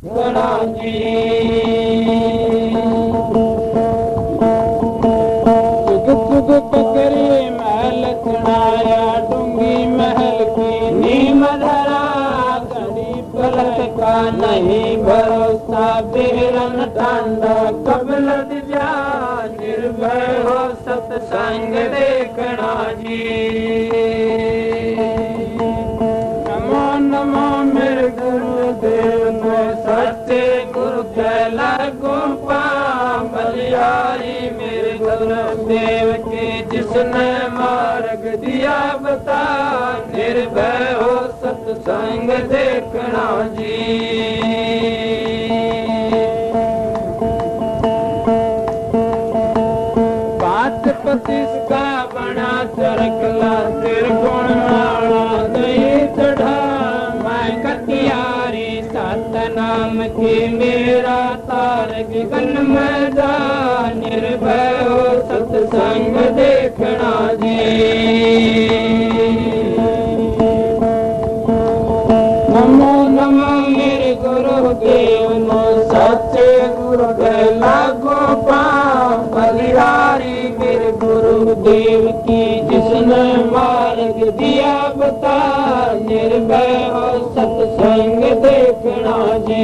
गणा जी चुग पकड़े महल चढ़ाया डूंगी महल की नीम धरा घड़ी पलट का नहीं भरोसा बेरन टांडा कबल दिया निर्भय हो सत्संग देखना जी नमो नमो मेरे गुरुदेव को सच्चे गुरु के लागू बलियारी मेरे गुरुदेव के जिसने मार्ग दिया बता निर्भय हो सत्संग देखना जी बात पतिस का बना चरकला त्रिगुण माला दही चढ़ा मैं कटियारी सतनाम की मेरा तारक गन में जा निर्भय हो सत्संग देखना जी नमो नमो मेरे गुरुदेव नो सच्चे गुरु के लागू बलिहारी मेरे गुरुदेव की जिसने मार्ग दिया बता निर्भय हो सत्संग देखना जी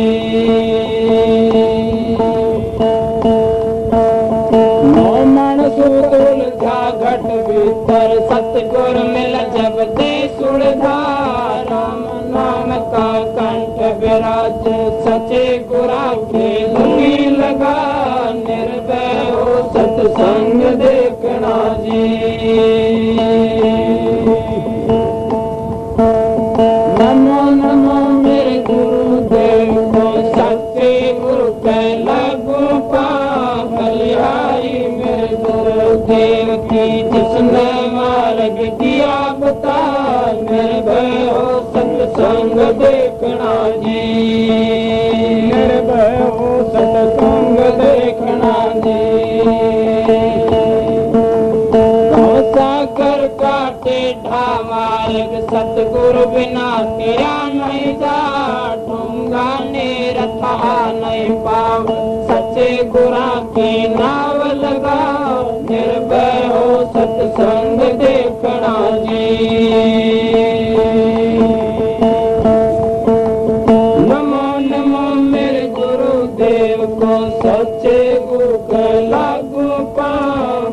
उलझा घट भीतर सतगुर मिल जब दे सुलझा राम नाम का कंठ विराज सचे गुरा के लगी लगा निर्भय हो सत्संग देखना जी नमो नमो मेरे गुरुदेव को सच्चे गुरु के लागू बलिहारी मेरे गुरुदेव की जिसने मार्ग दिया बता निर्भय हो सत्संग देखना जी निर्भय हो सत्संग देखना जी सागर काटे ढा मार्ग सतगुरु बिना तेरा नहीं जा ढूंगा ने रथा नहीं पाव सच्चे गुरा की नाव लगा निर्भय हो सत्संग देखना जी नमो नमो मेरे गुरुदेव को सच्चे गुरु के लागू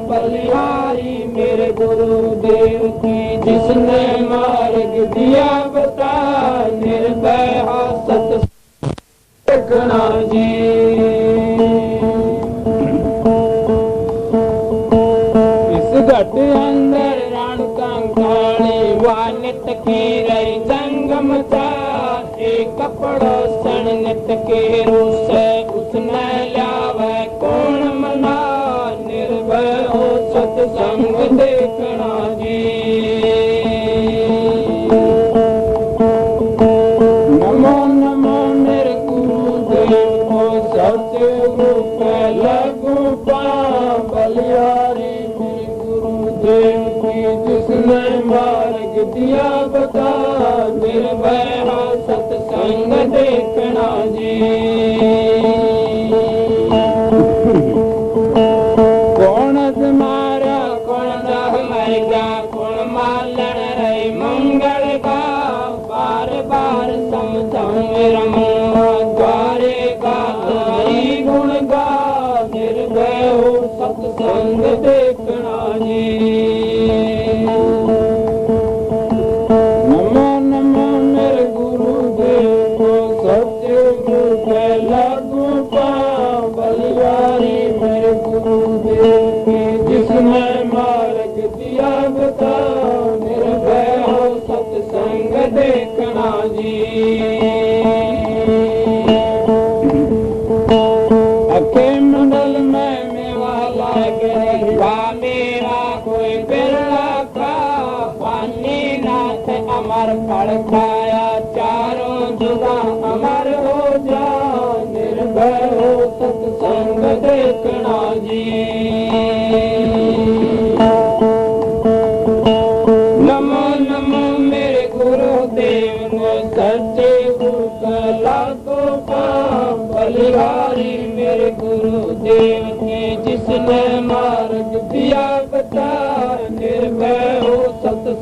बलिहारी मेरे गुरुदेव की जिसने मार्ग दिया बता निर्भय हो सत्संग देखना जी घट अंदर रण कंकाली वानित की रही जंग मचा एक कपड़ो सण नित के रूस उसने लावे कौन मना निर्भय हो सत्संग देखना जी नमो नमो मेरे गुरुदेव को सत्य रूप लगू बलिहारी गुरुदेव की जिसने मार्ग दिया बता निर्भय हो सत्संग देखना जी कौन तुम्हारा कौन मर गया कौन मालन रही मंगल का बार बार समझाऊं मेरा मुआ द्वारे का हरि गुण गा निर्भय हो सत्संग देखना जी नमो नमो मेरे गुरुदेव को सत्य गुरु के लागू बलिहारी मेरे गुरुदेव की जिसने मार्ग दिया बता निर्भय हो सत्संग देखना जी अखे मंडल में मेवा लागे मेरा कोई बिरला का पानी नाथ अमर फल खाया चारों जुदा अमर हो जा निर्भय हो सत्संग देखना जी नमो नमो मेरे गुरुदेव को सच्चे गुरु का लागू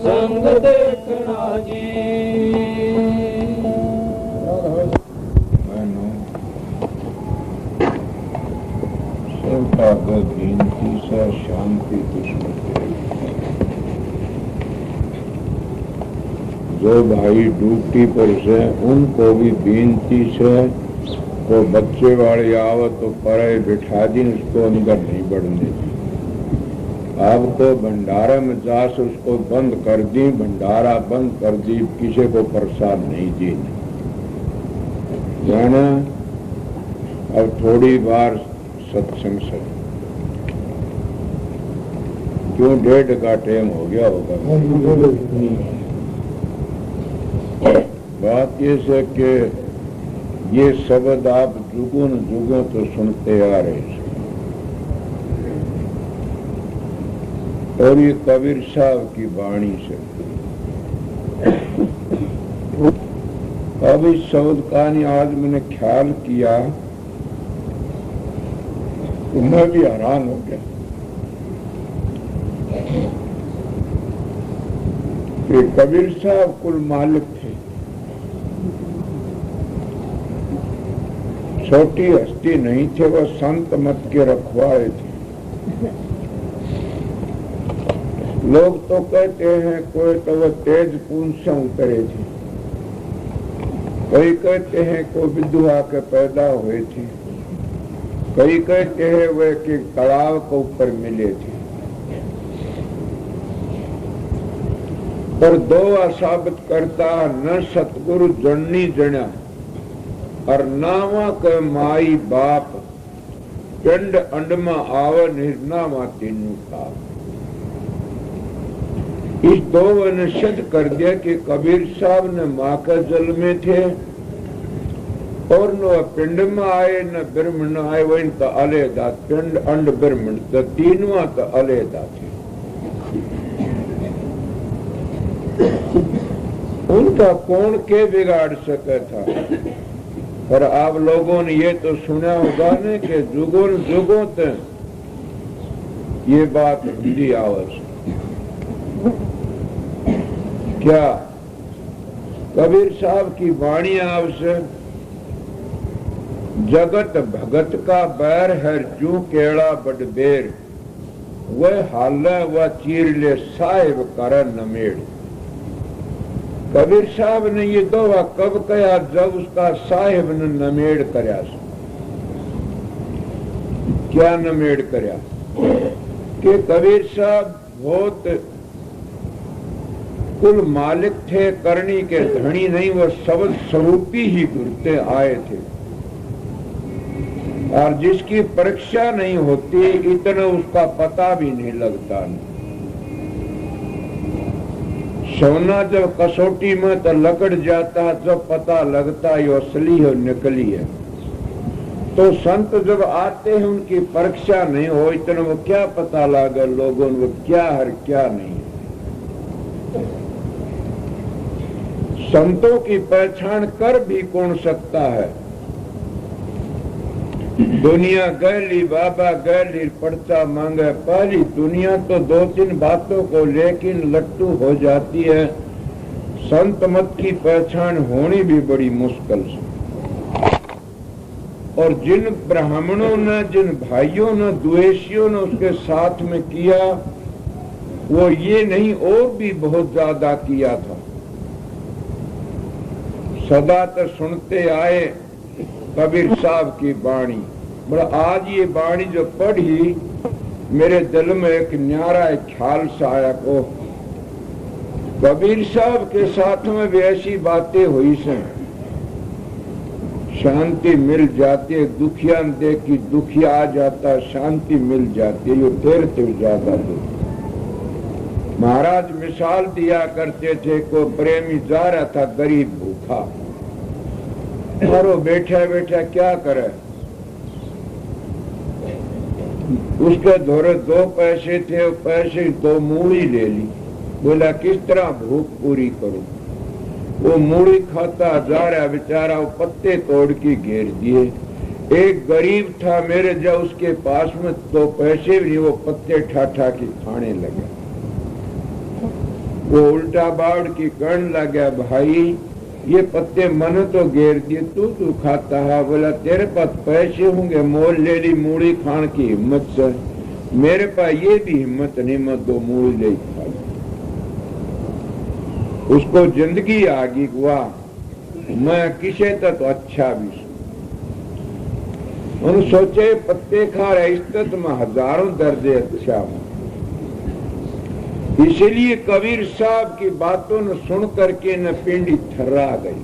संग देखना जी। गिनती से शांति दुश्मन। जो भाई ड्यूटी पर से उनको भी बेनती से को बच्चे वाले आवत तो परे बिठा दी, उसको अंदर नहीं बढ़ने दी। आपको भंडारा में जास उसको बंद कर दी, भंडारा बंद कर दी, किसी को प्रसाद नहीं दी। जाना अब थोड़ी बार सत्संग से क्यों 1:30 का टाइम हो गया होगा। बात ये है कि ये शब्द आप जुगों जुगों तो सुनते आ रहे हैं और ये कबीर साहब की वाणी से। अब इस शब्द का नहीं आज मैंने ख्याल किया तो मैं भी हैरान हो गया कि कबीर साहब कुल मालिक थे, छोटी हस्ती नहीं थे, वह संत मत के रखवाए थे। लोग तो कहते हैं कोई तो वह तेज पूंछ से उतरे थे, कई कहते हैं कोई विधवा के पैदा हुए थे, कई कहते हैं वे कि तालाब के ऊपर मिले थे। पर दो साबित करता न सतगुरु जननी जण्या और नावा के माई बाप पिंड अंडमा आव निर्नामा तीनू का। इस दो ने सिद्ध कर दिया कि कबीर साहब ने माँ के जल में थे और न पिंड में आए न ब्रह्मण आए, वो इनका अलहदा पिंड अंड ब्रह्मण तो तीनों तो अलहदा थे। उनका कौन के बिगाड़ सका था। पर आप लोगों ने ये तो सुना होगा न कि जुगों जुगों तक ये बात हिंदी आवाज क्या कबीर साहब की वाणी आपसे जगत भगत का बैर है जू केड़ा बडबेर, वह हाल व चीर ले साहिब कर नमेड़। कबीर साहब ने ये दोहा कब कहा? जब उसका साहिब ने नमेड़ करया। क्या नमेड़ करया? कि कबीर साहब बहुत कुल मालिक थे, करनी के धनी नहीं, वो शब्द स्वरूपी ही घुरते आए थे और जिसकी परीक्षा नहीं होती इतना उसका पता भी नहीं लगता। सोना जब कसौटी में तो लकड़ जाता, जब पता लगता ये असली है नकली है। तो संत जब आते हैं उनकी परीक्षा नहीं हो इतना वो क्या पता लगा लोगों को क्या है क्या नहीं। संतों की पहचान कर भी कौन सकता है? दुनिया गैली बाबा गैली पर्चा मांगे, पहली दुनिया तो 2-3 बातों को लेकिन लट्टू हो जाती है। संत मत की पहचान होनी भी बड़ी मुश्किल है। और जिन ब्राह्मणों ने जिन भाइयों ने द्वेषियों ने उसके साथ में किया वो ये नहीं और भी बहुत ज्यादा किया था। सदा तो सुनते आए कबीर साहब की वाणी। बड़ा आज ये वाणी जो पढ़ी मेरे दिल में एक न्यारा ख्याल सा आया को कबीर साहब के साथ में भी ऐसी बातें हुई से शांति मिल जाती है। दुखिया देख की दुखिया आ जाता, शांति मिल जाती है। ये देर तक ज्यादा दुख। महाराज मिसाल दिया करते थे, को प्रेमी जा रहा था गरीब भूखा और वो बैठा बैठा क्या करे, उसके धोरे 2 पैसे थे, पैसे 2 मूड़ी ले ली। बोला किस तरह भूख पूरी करूं? वो मूड़ी खाता जा रहा बेचारा, वो पत्ते तोड़ के घेर दिए। एक गरीब था मेरे जब उसके पास में 2 पैसे भी नहीं, वो पत्ते ठा ठा के खाने लगा। वो उल्टा बावड़ की कहने लगा, भाई ये पत्ते मन तो घेर दिए, तू खाता है। बोला तेरे पास पैसे होंगे, मोल ले ली मूड़ी खान की हिम्मत से, मेरे पास ये भी हिम्मत नहीं, मत दो मूड़ी ले खा। उसको जिंदगी आ गई, वाह मैं किसे तक तो अच्छा भी उन सोचे पत्ते खा रहे, इस में हजारों दर्द अच्छा हूं। इसलिए कबीर साहब की बातों ने सुन करके न पिंडी थर्रा गई।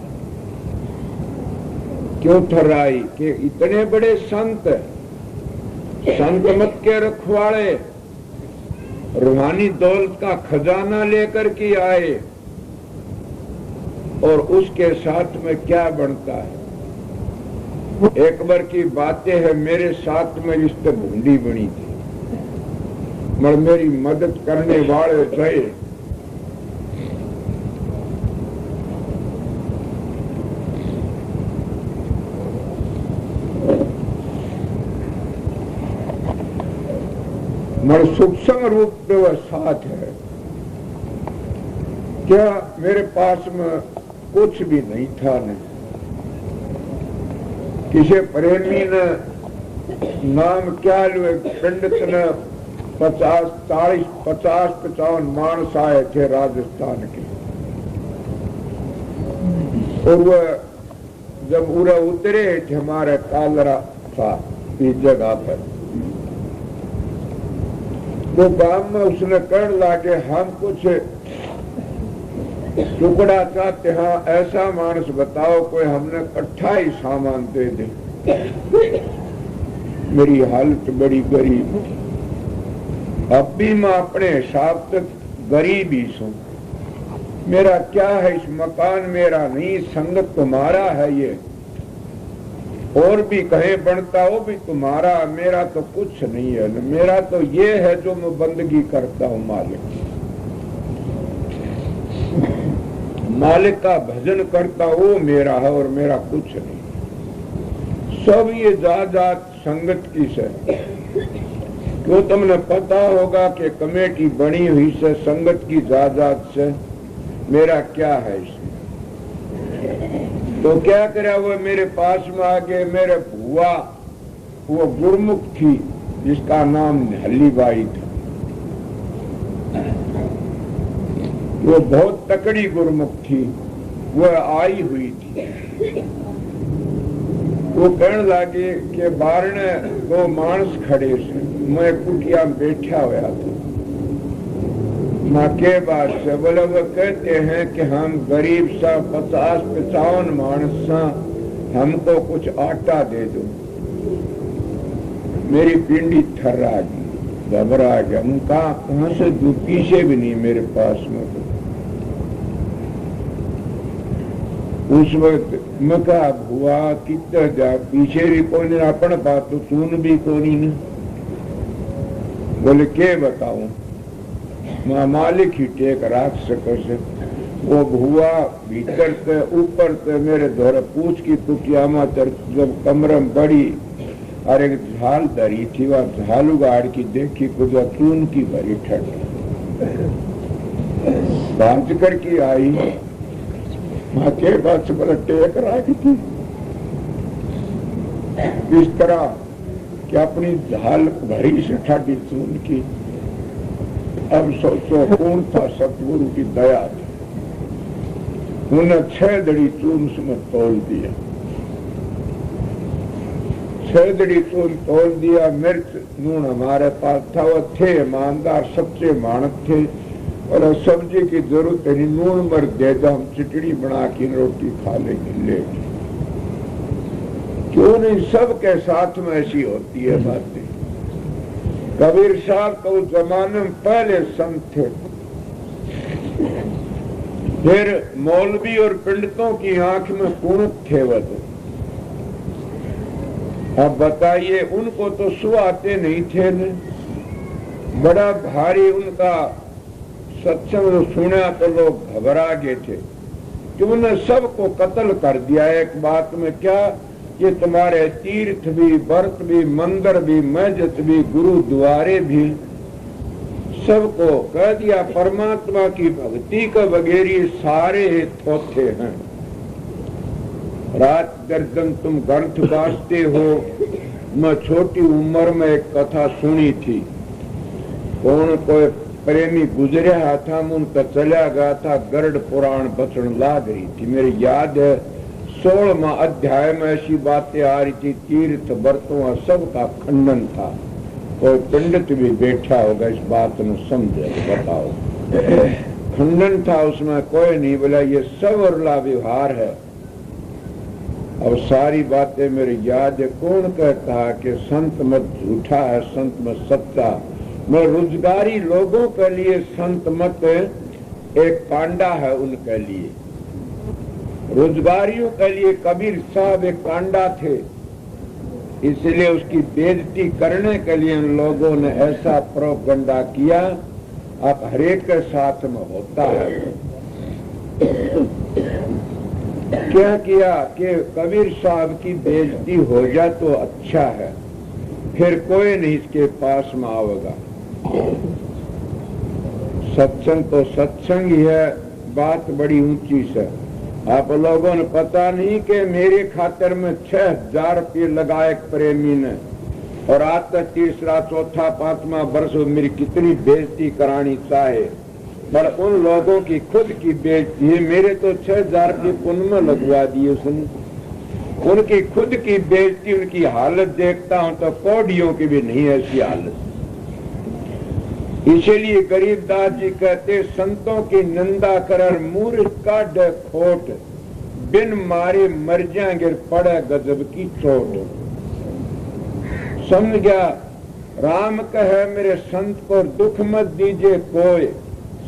क्यों थर्राई? कि इतने बड़े संत मत के रखवाड़े रूहानी दौलत का खजाना लेकर के आए, और उसके साथ में क्या बनता है। एक बार की बातें है, मेरे साथ में रिश्ते भूंडी बनी थी, मगर मेरी मदद करने वाले थे। मगर सूक्ष्म रूप में वह साथ है। क्या मेरे पास में कुछ भी नहीं था न किसी प्रेमी ने नाम क्या लो, पंडित ने 50-55 मानस आए थे राजस्थान के, और वह जब उरा उतरे थे हमारे कालरा था इस जगह पर, वो गांव में उसने कहने लगे, हम कुछ टुकड़ा चाहते हैं, ऐसा मानस बताओ कोई, हमने इकट्ठा ही सामान दे दे। मेरी हालत बड़ी गरीब, अब भी मैं अपने हिसाब तक गरीब ही हूं। मेरा क्या है, इस मकान मेरा नहीं, संगत तुम्हारा है ये, और भी कहीं बनता वो भी तुम्हारा, मेरा तो कुछ नहीं है। मेरा तो ये है जो मैं बंदगी करता हूं मालिक, मालिक का भजन करता वो मेरा है, और मेरा कुछ नहीं। सब ये जात संगत की से, क्यों तुमने पता होगा कि कमेटी बनी हुई से संगत की जात से, मेरा क्या है इसमें। तो क्या करा, वो मेरे पास में आगे, मेरे बुआ वो गुरमुख थी जिसका नाम हल्लीबाई था, वो बहुत तकड़ी गुरमुख थी, वो आई हुई थी। वो कहने लगे कि बारने 2 मानस खड़े से, मैं कुटिया में बैठा हुआ था। माँ के बात से बोले, वो कहते हैं कि हम गरीब सा 50-55 मानस सा, हमको कुछ आटा दे दो। मेरी पिंडी थर्रा गई, घबरा गया, कहाँ से दो, पीछे भी नहीं मेरे पास में। उस वक्त मैं कहा, हुआ कितना जा, पीछे भी कोई नहीं, अपन बात तो सुन भी कोई नहीं। बोले के बताऊं, मैं मालिक ही टेक राख सके से। वो भुआ भीतर से ऊपर से मेरे द्वारा पूछ की टुटिया में जब कमरे में बड़ी, और एक झाल धरी थी, वह झाल उगाड़ की देखी, कुछ चून की भरी ठंड बांध करके आई। माँ के बाद से बड़ा टेक राखी थी इस तरह कि अपनी झाल भरी से ठाडी चून की। अब सोचो कौन था, सतगुरु की दया थी, उन्हें 6 दड़ी चून उसमें तोल दिया, 6 दड़ी चून तोल दिया। मिर्च नून हमारे पास था, वो थे ईमानदार सच्चे मानस थे, और सब्जी की जरूरत नहीं, नून मर दे दो, हम चिटड़ी बना के रोटी खा लेंगे, लेके। क्यों नहीं, सबके साथ में ऐसी होती है बातें। कबीर साहब तो उस जमाने में पहले संत थे, फिर मौलवी और पंडितों की आंख में कुणत थे वह तो। अब बताइए, उनको तो सुहाते नहीं थे न, बड़ा भारी उनका सत्संग सुना तो लोग घबरा गए थे कि उन्हें सबको कत्ल कर दिया। एक बात में क्या, ये तुम्हारे तीर्थ भी, व्रत भी, मंदिर भी, मस्जिद भी, गुरुद्वारे भी सबको कह दिया परमात्मा की भक्ति का वगैरह सारे थोथे हैं। रात गर्दन तुम ग्रंथ बांटते हो। मैं छोटी उम्र में एक कथा सुनी थी। कौन कोई प्रेमी गुजरिया था, मुन तो चला गया था, गरुड़ पुराण बचन लाग रही थी। मेरी याद है 16वां अध्याय में ऐसी बातें आ रही थी, तीर्थ व्रतों सबका खंडन था। कोई पंडित भी बैठा होगा इस बात में समझे, बताओ। खंडन था उसमें, कोई नहीं बोला ये सब अरला व्यवहार है। अब सारी बातें मेरी याद है। कौन कहता है कि संत मत झूठा है, संत मत सच्चा। मैं रोजगारी लोगों के लिए संत मत एक कांडा है, उनके लिए रोजगारियों के लिए कबीर साहब एक कांडा थे। इसलिए उसकी बेइज्जती करने के लिए उन लोगों ने ऐसा प्रोपगंडा किया। अब हरेक के साथ में होता है। क्या किया कि कबीर साहब की बेइज्जती हो जाए तो अच्छा है, फिर कोई नहीं इसके पास में आवेगा। सत्संग तो सत्संग ही है, बात बड़ी ऊंची से। आप लोगों ने पता नहीं कि मेरे खातर में 6000 रुपये लगाए प्रेमी ने, और आज तक तीसरा चौथा पांचवा वर्ष मेरी कितनी बेइज्जती करानी चाहे, पर उन लोगों की खुद की बेइज्जती है। मेरे तो 6000 रुपये पुण्य में लगवा दिए उसने। उनकी खुद की बेइज्जती, उनकी हालत देखता हूं तो कौड़ियों की भी नहीं ऐसी हालत। इसीलिए गरीबदास जी कहते संतों की निंदा कर मूर्ख का खोट, बिन मारे मर जाएंगे पड़े गजब की चोट। समझ गया? राम कहे मेरे संत को दुख मत दीजिए कोई,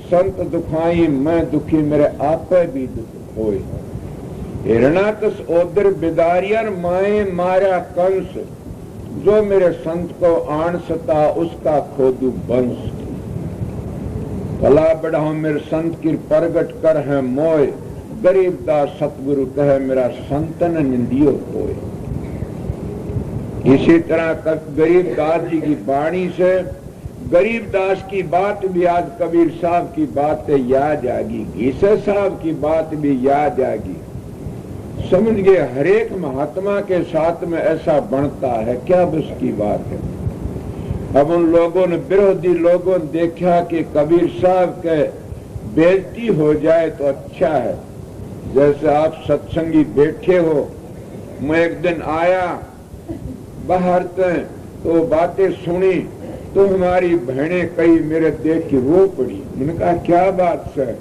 संत दुखाई मैं दुखी मेरे आपे भी दुख होए। हिरणाकश ओदर बिदारियर माए मारा कंस, जो मेरे संत को आन सता उसका खोदू बंश। भला बढ़ाओ मेरे संत की प्रगट कर है मोय, गरीबदास सतगुरु कहे मेरा संतन निंदियो कोय। इसी तरह गरीबदास जी की वाणी से गरीबदास की बात भी आज कबीर साहब की बात याद आएगी, घीसे साहब की बात भी याद आएगी। समझ गए? हरेक महात्मा के साथ में ऐसा बनता है, क्या बस की बात है। अब उन लोगों ने, विरोधी लोगों ने देखा कि कबीर साहब के बेइज्जती हो जाए तो अच्छा है। जैसे आप सत्संगी बैठे हो, मैं एक दिन आया बाहर से तो बातें सुनी, तो हमारी बहनें कई मेरे देख के रो पड़ी। मैंने कहा क्या बात है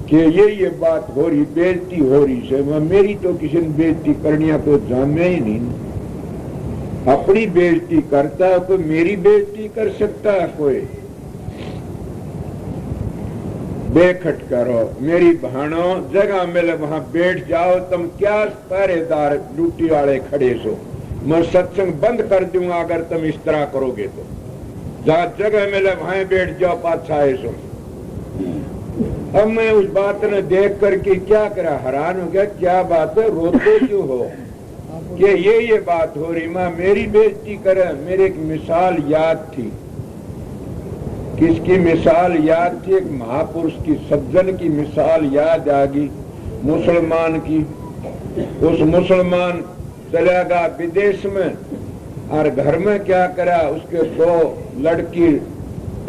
कि ये बात हो रही, बेइज्जती हो रही से। मेरी तो किसी ने बेइज्जती करनी तो जाने ही नहीं। अपनी बेइज्जती करता है तो मेरी बेइज्जती कर सकता है कोई? बेखट करो मेरी बहनों, जगह मिले वहां बैठ जाओ। तुम क्या पहरेदार ड्यूटी वाले खड़े सो, मैं सत्संग बंद कर दूंगा अगर तुम इस तरह करोगे तो। जहां जगह मिले वहां बैठ जाओ, पाछा है सो। अब मैं उस बात ने देख करके क्या करा, हैरान हो गया। क्या बात है, रोते क्यों हो कि ये बात हो रही? मां मेरी बेइज्जती करे। मेरी एक मिसाल याद थी। किसकी मिसाल याद थी? एक महापुरुष की, सज्जन की मिसाल याद आ गई, मुसलमान की। उस मुसलमान चला गया विदेश में, और घर में क्या करा, उसके 2 लड़की,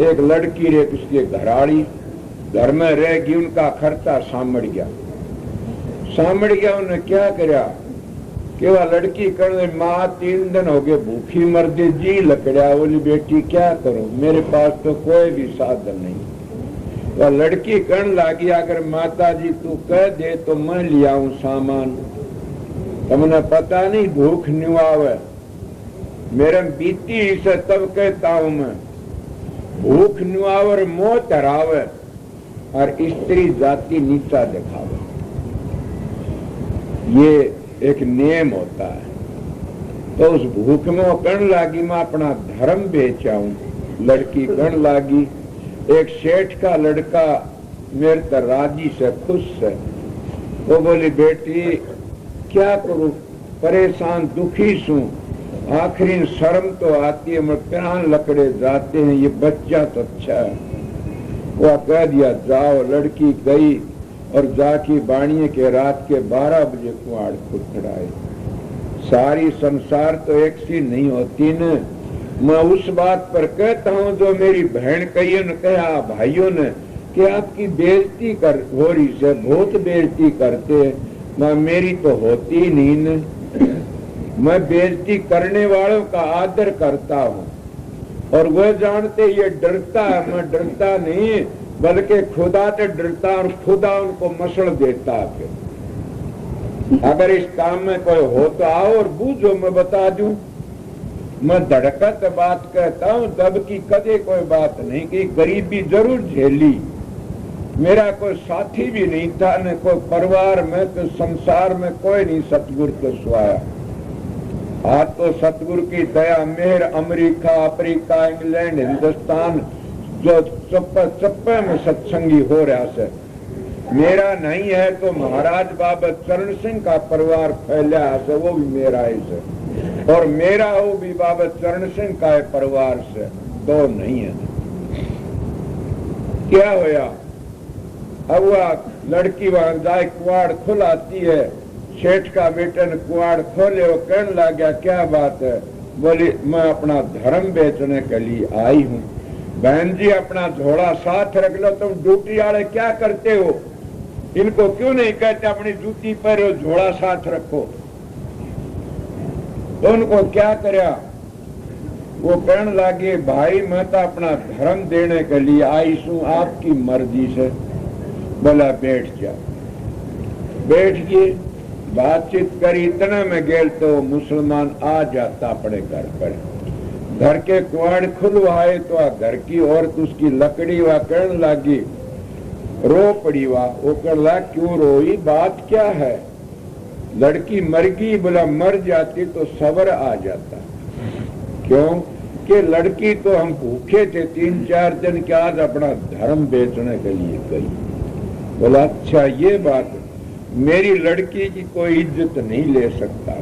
एक लड़की एक उसके घराड़ी घर में रहेगी। उनका खर्चा सामड़ गया। उन्होंने क्या करा कि वह लड़की करने, माँ 3 दिन हो गए भूखी मर दे, जी लकड़ा। बोली बेटी क्या करूं, मेरे पास तो कोई भी साधन नहीं। वह लड़की कहने लगी अगर माता जी तू कह दे तो मैं ले आऊं सामान। तुमने पता नहीं भूख निवावे मेरे बीती से, तब कहता हूं मैं भूख निवावर मोह हरावे और स्त्री जाति नीचा दिखावे। ये एक नियम होता है। तो उस भूख में कहने लगी मैं अपना धर्म बेच आऊं। लड़की कहने लगी एक सेठ का लड़का मेरे तो राजी से खुश है। वो बोली बेटी क्या करूं, परेशान दुखी सू, आखिरी शर्म तो आती है, मैं प्राण लकड़े जाते हैं, ये बच्चा तो अच्छा है। वो कह दिया जाओ। लड़की गई और जाके बाणिये के रात के 12 बजे कुआड़ खुटखड़ाए। सारी संसार तो एक सी नहीं होती न। मैं उस बात पर कहता हूँ जो मेरी बहन कही न कहा भाइयों ने कि आपकी बेइज्जती कर हो रही से, बहुत बेइज्जती करते। मैं मेरी तो होती ही नहीं न। मैं बेइज्जती करने वालों का आदर करता हूँ और वह जानते ये डरता है, मैं डरता नहीं बल्कि खुदा से डरता और खुदा उनको मसल देता। फिर अगर इस काम में कोई हो तो आओ और बूझो, मैं बता दूं। मैं धड़कत बात कहता हूँ, दब की कदे कोई बात नहीं की। गरीबी जरूर झेली, मेरा कोई साथी भी नहीं था, न कोई परिवार में तो संसार में कोई नहीं सतगुरु को सुहाया। आज तो सतगुरु की दया मेहर अमेरिका, अफ्रीका, इंग्लैंड, हिंदुस्तान जो चप्पे चप्पे में सत्संगी हो रहा से। मेरा नहीं है तो महाराज बाबा चरण सिंह का परिवार फैला है, वो भी मेरा ही से, और मेरा वो भी बाबा चरण सिंह का परिवार से, दो नहीं है। क्या होया? अब वह लड़की वहां जाए, कुआड़ खुल आती है। सेठ का बेटे ने कुआड़ खोले, वो कहने लग गया क्या बात है? बोली मैं अपना धर्म बेचने के लिए आई हूँ। बहन जी अपना झोला साथ रख लो, तुम ड्यूटी वाले क्या करते हो? इनको क्यों नहीं कहते अपनी जूती पर झोला साथ रखो? तो उनको क्या करया? वो कहने लगे भाई मैं तो अपना धर्म देने के लिए आई हूँ, आपकी मर्जी से। बोला बैठ जा। बैठ गए, बातचीत करी। इतना में गेल तो मुसलमान आ जाता अपने घर पर। घर के कुआड़ खुलवाए तो घर की औरत उसकी लकड़ी वा कहने लगी, रो पड़ी वा। वो कहने लगा क्यों रोई, बात क्या है? लड़की मर गई। बोला मर जाती तो सब्र आ जाता। क्यों कि लड़की तो हम भूखे थे 3-4 दिन के, आज अपना धर्म बेचने के लिए गई। बोला अच्छा ये बात, मेरी लड़की की कोई इज्जत नहीं ले सकता।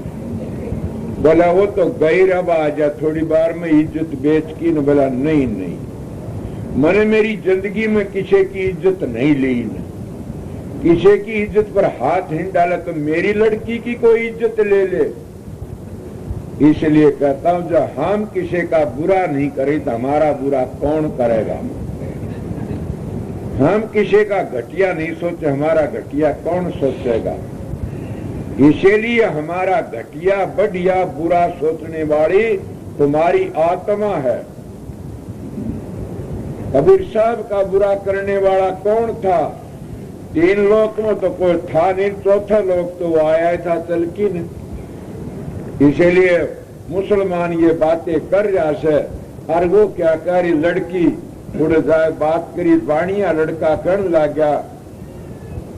बोला वो तो गई, अब आ जा थोड़ी बार में इज्जत बेच की न। बोला नहीं नहीं, मैंने मेरी जिंदगी में किसी की इज्जत नहीं ली न, किसी की इज्जत पर हाथ नहीं डाला, तो मेरी लड़की की कोई इज्जत ले ले। इसलिए कहता हूं जब हम किसी का बुरा नहीं करें तो हमारा बुरा कौन करेगा? हम किसी का घटिया नहीं सोचे, हमारा घटिया कौन सोचेगा? इसीलिए हमारा घटिया बढ़िया बुरा सोचने वाली तुम्हारी आत्मा है। कबीर साहब का बुरा करने वाला कौन था? 3 लोक में तो कोई था नहीं, चौथा लोक तो वो आया था चलकी ने। इसीलिए मुसलमान ये बातें कर रहा से। और वो क्या करी, लड़की उड़ जाए बात करी, बाणिया लड़का कहने लग गया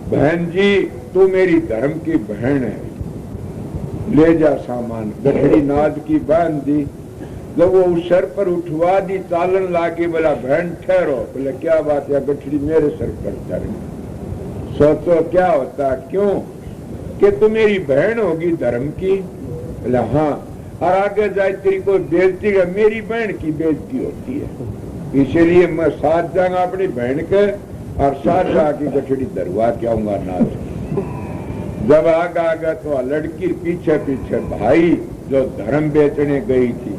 बहन जी तू मेरी धर्म की बहन है, ले जा सामान। गठड़ी नाद की बांध दी, जब वो उस सर पर उठवा दी चालन लागी। बोला बहन ठहरो। बोले क्या बात है? गठड़ी मेरे सर पर चढ़। सोचो क्या होता? क्यों कि तू मेरी बहन होगी धर्म की? बोला हाँ। और आगे जाए तेरी कोई बेइज्जती है, मेरी बहन की बेइज्जती होती है। इसीलिए मैं साथ जाऊंगा अपनी बहन के, और साथ जाके गठड़ी दरवा के आऊंगा नाच। जब आगा तो लड़की पीछे पीछे भाई जो धर्म बेचने गई थी,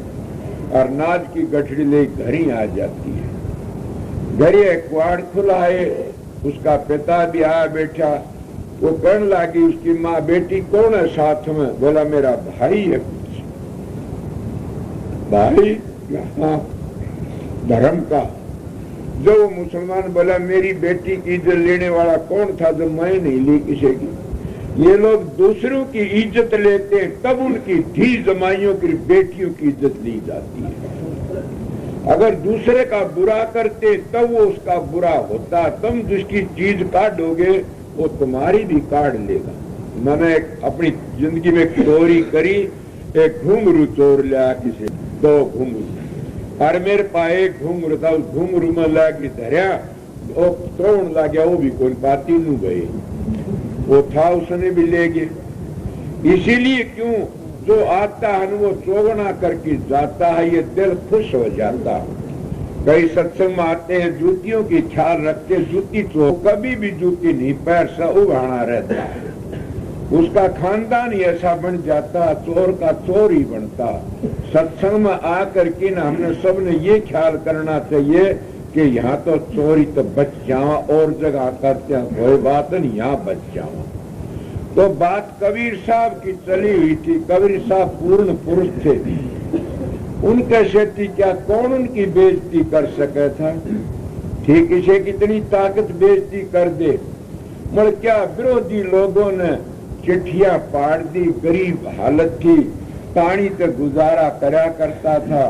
और नाच की गठड़ी ले घर ही आ जाती है। घर एक कुआड़ खुला है, उसका पिता भी आया बैठा। वो कहने लगी उसकी माँ बेटी कौन है साथ में? बोला मेरा भाई है। भाई? हाँ धर्म का। जो मुसलमान बोला मेरी बेटी की इज्जत लेने वाला कौन था जो मैं नहीं ली किसी की? ये लोग दूसरों की इज्जत लेते हैं, तब उनकी धी जमाइयों की बेटियों की इज्जत ली जाती है। अगर दूसरे का बुरा करते तब वो उसका बुरा होता। तुम जिसकी चीज काटोगे वो तुम्हारी भी काट लेगा। मैंने अपनी जिंदगी में चोरी करी, एक घुंघरू चोर लिया किसी, 2 घुंघरू, और मेरे पास एक घुंघरू था। उस घुंघरू में लाके धरिया, वो तोड़ ला गया, वो भी कोई पाती नू गए, वो था उसने भी ले गए। इसीलिए क्यों जो आता है वो चौगना करके जाता है, ये दिल खुश हो जाता है। कई सत्संग में आते हैं, जूतियों की ख्याल रखते, जूती तो कभी भी जूती नहीं, पैर सा उगाना रहता है। उसका खानदान ही ऐसा बन जाता, चोर का चोर ही बनता। सत्संग में आकर के ना हमने सबने ये ख्याल करना चाहिए कि यहाँ तो चोरी तो बच जावा, और जगह करते हैं कोई बात नहीं, यहाँ बच जावा। तो बात कबीर साहब की चली हुई थी। कबीर साहब पूर्ण पुरुष थे, उनके सेठी क्या कौन उनकी बेइज्जती कर सके था। ठीक इसे कितनी ताकत बेइज्जती कर दे, मगर क्या विरोधी लोगों ने चिट्ठियां पाड़ दी। गरीब हालत थी, पानी पे गुजारा करा करता था,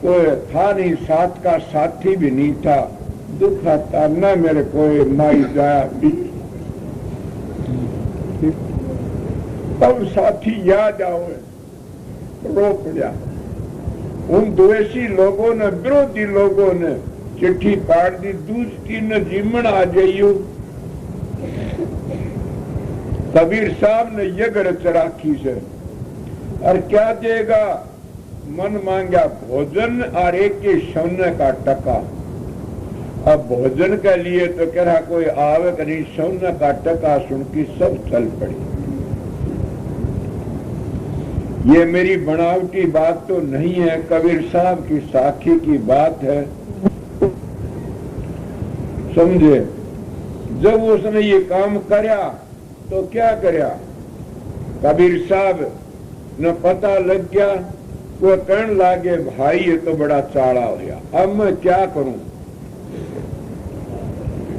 कोई था नहीं, साथ का साथी भी नहीं था। दुख आता न मेरे कोई माई जाया, तब साथी याद आओ, रो पड़ा। उन द्वेषी लोगों ने, विरोधी लोगों ने चिट्ठी पाड़ दी, दूसरी न जीमन आ जाइयो। कबीर साहब ने ये गरज राखी से, और क्या देगा, मन मांगा भोजन और एक के सोने का टका। अब भोजन के लिए तो कह रहा कोई आवे कि नहीं, सोने का टका सुन की सब चल पड़ी। ये मेरी बनावटी बात तो नहीं है, कबीर साहब की साखी की बात है, समझे। जब उसने ये काम करया तो क्या करया, कबीर साहब न पता लग गया, वो कहने लागे भाई ये तो बड़ा चाड़ा हो गया, अब मैं क्या करूं।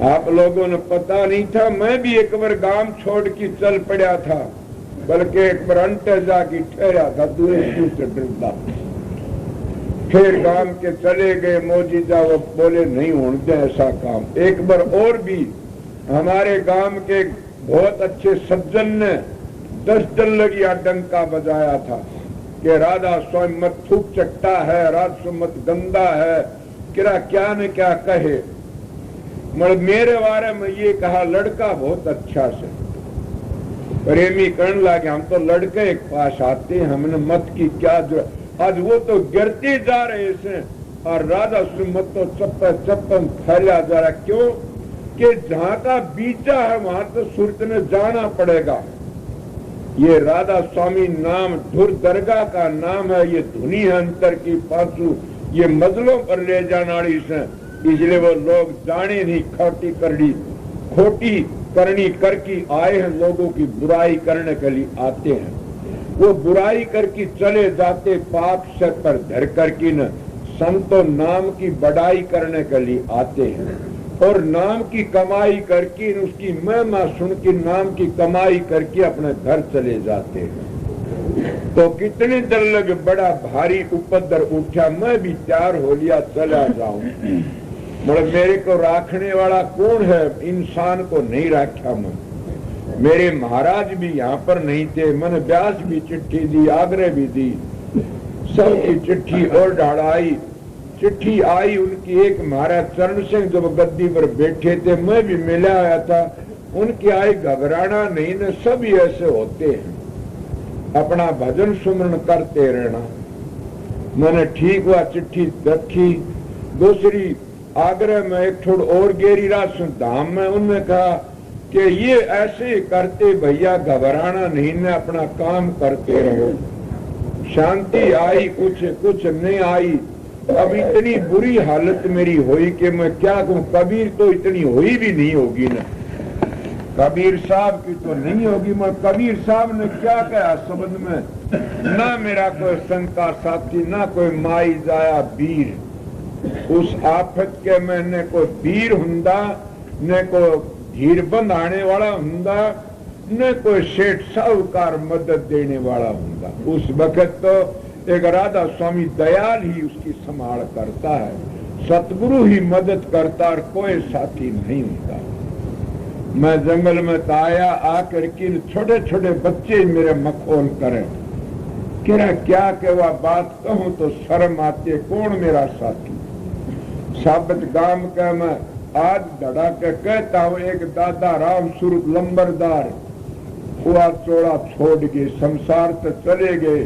आप लोगों ने पता नहीं था, मैं भी एक बार गांव छोड़ के चल पड़ा था, बल्कि एक बार अंटे जाके ठहरा था, दूसरे से डरता। फिर गांव के चले गए मौजूदा, वो बोले नहीं होने ऐसा काम। एक बार और भी हमारे गांव के बहुत अच्छे सज्जन ने 10 डल्लरिया डंका बजाया था कि राधा स्वामी मत थूक चट्टा है, राधा मत गंदा है, किरा क्या न क्या कहे। मगर मेरे बारे में ये कहा लड़का बहुत अच्छा से प्रेमी करने लगे, हम तो लड़के एक पास आते हैं, हमने मत की क्या जरूरत। आज वो तो गिरते जा रहे से, और राधा मत तो चप्पन फैला जा रहा। क्यों कि जहां का बीजा है वहां तो सूरत ने जाना पड़ेगा। ये राधा स्वामी नाम धुर दरगाह का नाम है, ये धुनी है अंतर की पासू, ये मजलों पर ले जाने वाली से, इसलिए वो लोग जाने नहीं खोटी करनी करके आए हैं, लोगों की बुराई करने के लिए आते हैं। वो बुराई करके चले जाते, पाप सर पर धर करके न संतों नाम की बढ़ाई करने के लिए आते हैं, और नाम की कमाई करके उसकी महिमा सुन के नाम की कमाई करके अपने घर चले जाते हैं। तो कितने दिन लगे, बड़ा भारी उपद्र उठा, मैं भी तैयार हो लिया चला जाऊं, मगर मेरे को राखने वाला कौन है, इंसान को नहीं रखा मैं। मेरे महाराज भी यहाँ पर नहीं थे, मैंने व्यास भी चिट्ठी दी, आग्रह भी दी, सबकी चिट्ठी और ढाड़ाई। चिट्ठी आई उनकी, एक महाराज चरण सिंह जब गद्दी पर बैठे थे, मैं भी मिला आया था, उनकी आई घबराना नहीं न, सब ऐसे होते हैं, अपना भजन सुमरण करते रहना। मैंने ठीक हुआ चिट्ठी रखी। दूसरी आग्रह में एक थोड़ा और गेरी रात धाम में, उनने कहा कि ये ऐसे करते भैया, घबराना नहीं न, अपना काम करते रहो। शांति आई, कुछ नहीं आई। अब इतनी बुरी हालत मेरी हुई कि मैं क्या कहूँ, कबीर तो इतनी हुई भी नहीं होगी ना, कबीर साहब की तो नहीं होगी। मैं कबीर साहब ने क्या कहा शब्द में, ना मेरा कोई शंका साथी, ना कोई माई जाया वीर, उस आफत के में न कोई वीर हुंदा, न कोई धीर बंधाने वाला हुंदा, न कोई सेठ साहूकार मदद देने वाला हुंदा। उस वक्त तो एक राधा स्वामी दयाल ही उसकी संभाल करता है, सतगुरु ही मदद करता, और कोई साथी नहीं होता। मैं जंगल में आया, आकर के छोटे छोटे बच्चे मेरे मखौल करें, क्या के वह बात कहूं तो शर्म आती, कौन मेरा साथी। साबित गांव का मैं आज धड़ा के कहता हूँ, एक दादा राम स्वरूप लंबरदार हुआ चौड़ा छोड़ के संसार से चले गए।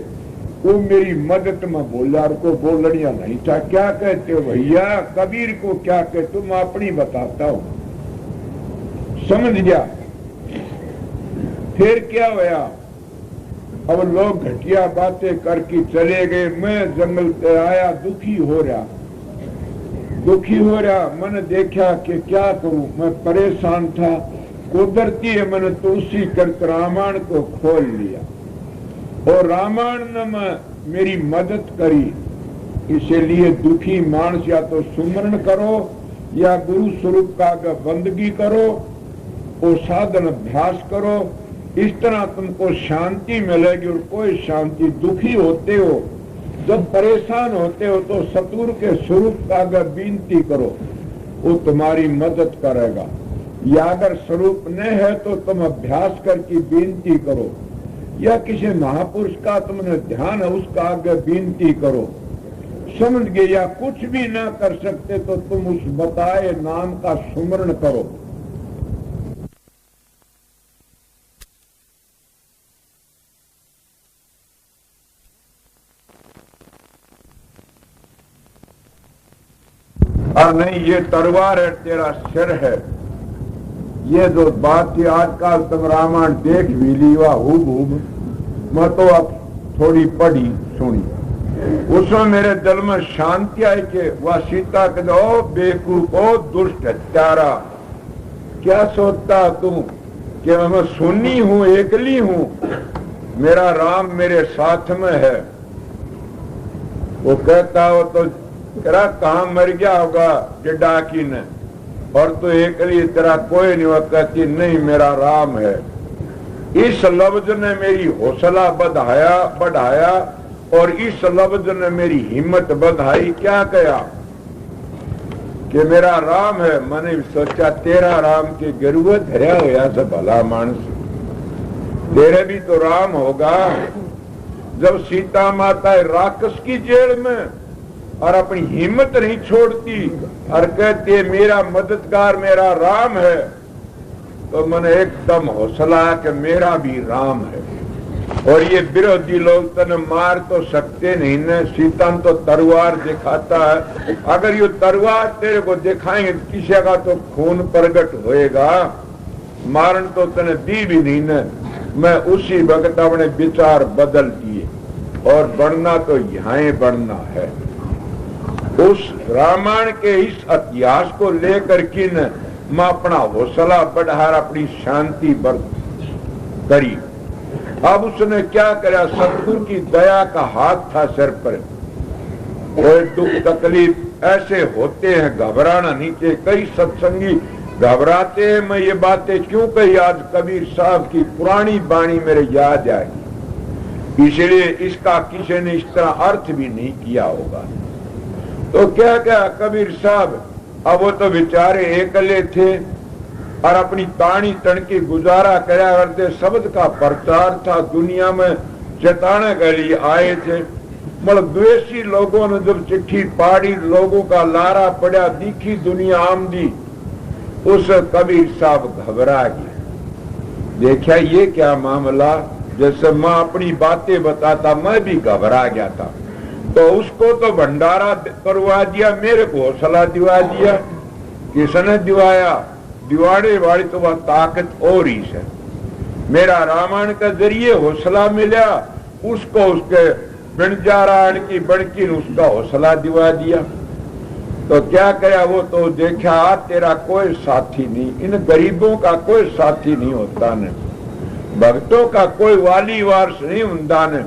वो मेरी मदद में बोला को बोलनिया नहीं था। क्या कहते हो भैया? कबीर को क्या कहते? मैं अपनी बताता हूं, समझ गया। फिर क्या हुआ? अब लोग घटिया बातें करके चले गए। मैं जंगल पे आया, दुखी हो रहा। मैंने देखा कि क्या करूं, मैं परेशान था। कुदरती है, मैंने तुलसी कृत रामायण को खोल लिया और रामायण ने मेरी मदद करी। इसलिए दुखी मानस या तो सुमरण करो या गुरु स्वरूप का बंदगी करो और साधन अभ्यास करो। इस तरह तुमको शांति मिलेगी। और कोई शांति, दुखी होते हो, जब परेशान होते हो तो सतगुरु के स्वरूप का अगर विनती करो, वो तुम्हारी मदद करेगा। या अगर स्वरूप न है तो तुम अभ्यास करके विनती करो, या किसी महापुरुष का तुमने ध्यान है उसका आगे विनती करो, समझ गए। या कुछ भी ना कर सकते तो तुम उस बताए नाम का सुमरण करो। और नहीं, ये तलवार है, तेरा सिर है। ये जो बात थी आजकल तुम रामायण देख भी ली, वाह हूब। मैं तो अब थोड़ी पढ़ी सुनी, उसमें मेरे दिल में शांति आई कि वह सीता के दो बेवकूफ हो, दुष्ट हत्यारा, क्या सोचता तू कि मैं सुन्नी हूं, एकली हूं, मेरा राम मेरे साथ में है। वो कहता हो तो तेरा कहां मर गया होगा डाकी ने, और तो एकली तेरा कोई नहीं हुआ। कहती नहीं, मेरा राम है। इस लफ्ज ने मेरी हौसला बढ़ाया और इस लफ्ज ने मेरी हिम्मत बढ़ाई। क्या कहा कि मेरा राम है। मैंने सोचा तेरा राम के गिरुए धरिया होया से भला मानस, तेरे भी तो राम होगा। जब सीता माता राक्षस की जेल में और अपनी हिम्मत नहीं छोड़ती और कहती है मेरा मददगार मेरा राम है, तो मैंने एकदम हौसला कि मेरा भी राम है। और ये विरोधी लोग तने मार तो सकते नहीं न, सीता तो तलवार दिखाता है। अगर ये तलवार तेरे को दिखाएंगे किसी का तो खून प्रकट होएगा, मारन तो तने दी भी नहीं न। मैं उसी वक्त अपने विचार बदल दिए और बढ़ना तो यहाँ बढ़ना है। उस रामायण के इस इतिहास को लेकर के न मैं अपना हौसला बढ़ा, अपनी शांति बढ़ करी। अब उसने क्या करा? सतगुरु की दया का हाथ था सिर पर। कोई दुख तकलीफ ऐसे होते हैं, घबराना नहीं चाहिए। कई सत्संगी घबराते हैं। मैं ये बातें क्यों कही? आज कबीर साहब की पुरानी वाणी मेरे याद आई, इसलिए इसका किसी ने इस तरह अर्थ भी नहीं किया होगा। तो क्या क्या कबीर साहब, अब वो तो बेचारे एकले थे और अपनी तानी तड़की गुजारा करा करते। शब्द का प्रचार था, दुनिया में चेताने के लिए आए थे। मतलब द्वेषी लोगों ने जब चिट्ठी पाड़ी, लोगों का लारा पड़ा, दिखी दुनिया आमदी, उस कबीर साहब घबरा गया। देखा ये क्या मामला, जैसे मैं अपनी बातें बताता मैं भी घबरा गया था। तो उसको तो भंडारा करवा दिया, मेरे को हौसला दिवा दिया। किसने दिवाया? दिवाड़े वाली तो वह ताकत और ही है। मेरा रामायण के जरिए हौसला मिला, उसको उसके बिणजारायण की बड़की ने उसका हौसला दिवा दिया। तो क्या करा? वो तो देखा तेरा कोई साथी नहीं, इन गरीबों का कोई साथी नहीं होता ने, भक्तों का कोई वाली वारस नहीं होता ने।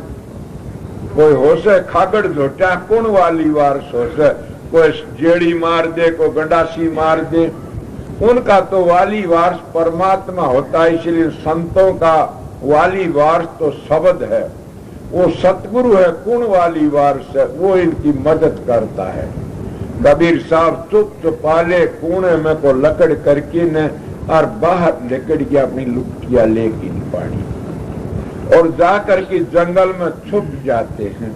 कोई होसे खागड़ झोटा कौन वाली वारस होसे? कोई जेड़ी मार दे, कोई गंडासी मार दे, उनका तो वाली वारस परमात्मा होता है। इसलिए संतों का वाली वारस तो शब्द है, वो सतगुरु है। कौन वाली वारस है? वो इनकी मदद करता है। कबीर साहब चुप चुपाले कोने में को लकड़ करके न और बाहर निकल गया, अपनी लुटिया लेके पानी और जाकर के जंगल में छुप जाते हैं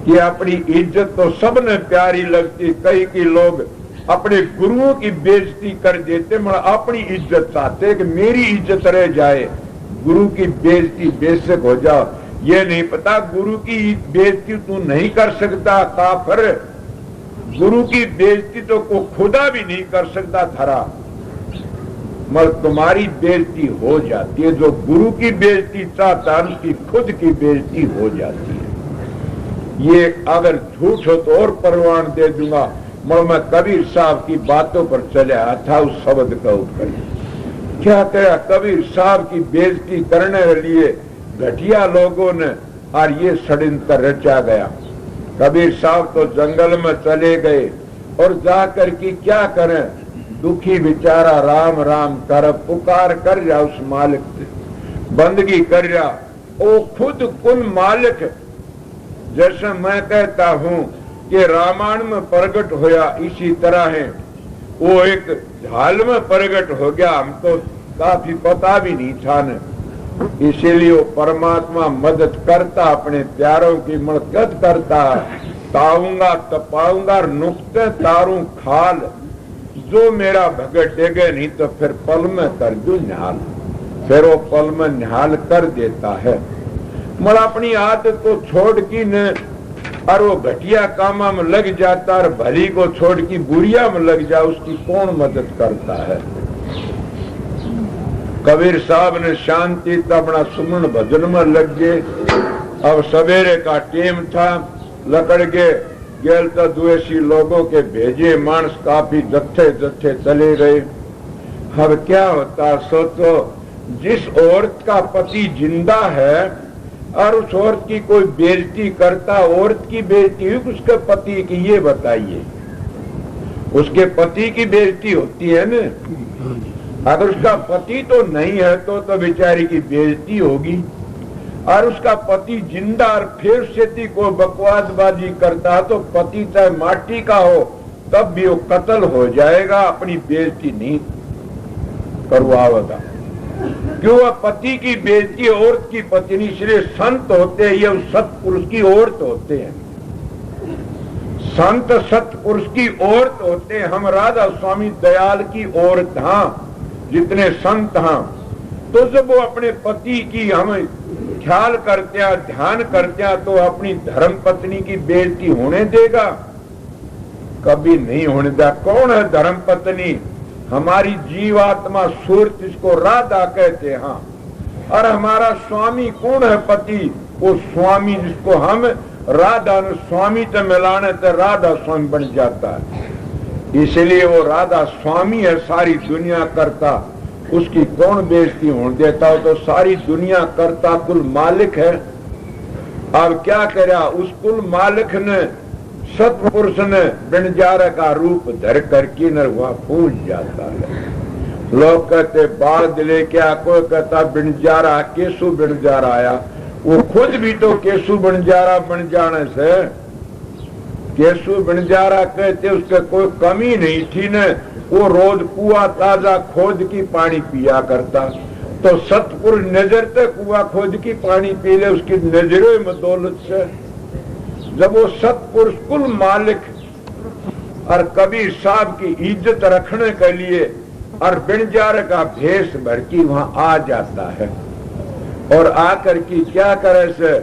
कि अपनी इज्जत तो सबने प्यारी लगती। कई के लोग अपने गुरुओं की बेइज्जती कर देते, मगर अपनी इज्जत चाहते कि मेरी इज्जत रह जाए, गुरु की बेइज्जती बेशक हो जाओ। ये नहीं पता गुरु की बेइज्जती तू नहीं कर सकता काफिर, गुरु की बेइज्जती तो को खुदा भी नहीं कर सकता धरा, मगर तुम्हारी बेइज्जती हो जाती है। जो गुरु की बेइज्जती चाहता है उसकी खुद की बेइज्जती हो जाती है। ये अगर झूठ हो तो और परवान दे दूंगा, मगर मैं कबीर साहब की बातों पर चले आया था उस शब्द का ऊपर। क्या करा कबीर साहब की बेइज्जती करने के लिए घटिया लोगों ने और ये षड्यंत्र रचा गया। कबीर साहब तो जंगल में चले गए और जाकर के क्या करें, दुखी बेचारा राम राम कर पुकार कर रहा उस मालिक से, बंदगी कर रहा। वो खुद कुल मालिक, जैसे मैं कहता हूं कि रामायण में प्रगट होया इसी तरह है, वो एक झाल में प्रगट हो गया, हम तो काफी पता भी नहीं था न। इसीलिए वो परमात्मा मदद करता, अपने प्यारों की मदद करता। ताऊंगा तपाऊंगा नुक्ते तारू खाल, जो मेरा भगत डेगे नहीं तो फिर पल में कर दू निहाल, फिर वो पल में निहाल कर देता है। मगर अपनी आदत को छोड़ की न और वो घटिया कामा में लग जाता और भली को छोड़ की बुरिया में लग जा, उसकी कौन मदद करता है। कबीर साहब ने शांति तो अपना सुमन भजन में लग गए। अब सवेरे का टेम था, लकड़ के गेल तो द्वेषी लोगों के भेजे मानस काफी जत्थे जत्थे चले गए। अब क्या होता सोचो, जिस औरत का पति जिंदा है और उस औरत की कोई बेइज्जती करता, औरत की बेइज्जती हुई उसके पति की, ये बताइए। उसके पति की बेइज्जती होती है न, अगर उसका पति तो नहीं है तो बेचारी की बेइज्जती होगी। और उसका पति जिंदा और फिर से को बकवासबाजी करता तो पति चाहे माटी का हो तब भी वो कत्ल हो जाएगा, अपनी बेइज्जती नहीं करवाएगा। क्यों? वह पति की बेइज्जती औरत की पत्नी, इसलिए संत होते हैं ये सत्पुरुष की औरत होते हैं। संत सत्पुरुष की औरत होते हैं। हम राधा स्वामी दयाल की औरत, हाँ जितने संत हाँ, तो जब वो अपने पति की हम ख्याल करते हैं, ध्यान करते हैं, तो अपनी धर्म पत्नी की बेइज्जती होने देगा? कभी नहीं होने देगा। कौन है धर्म पत्नी? हमारी जीवात्मा सूरत, जिसको राधा कहते हैं। हाँ, और हमारा स्वामी कौन है? पति। वो स्वामी जिसको हम राधा ने स्वामी से मिलाने से राधा स्वामी बन जाता है। इसलिए वो राधा स्वामी है, सारी दुनिया करता, उसकी कौन बेइज्जती होने देता हो? तो सारी दुनिया करता कुल मालिक है। अब क्या करा, उस कुल मालिक ने सत्पुरुष ने बिनजारा का रूप धर करके न वह पूज जाता है। लोग कहते बाल दिले क्या, कोई कहता बिनजारा केसु बिनजारा आया। वो खुद भी तो केसु बिनजारा बन जाने से केसु बिनजारा कहते, उसके कोई कमी नहीं थी न। वो रोज कुआ ताजा खोद की पानी पिया करता। तो सतपुरुष नजर से कुआ खोद की पानी पी ले, उसकी नजरों में दौलत से। जब वो सतपुरुष कुल मालिक और कबीर साहब की इज्जत रखने के लिए और बिनजार का भेष भर की वहां आ जाता है, और आकर की क्या करे से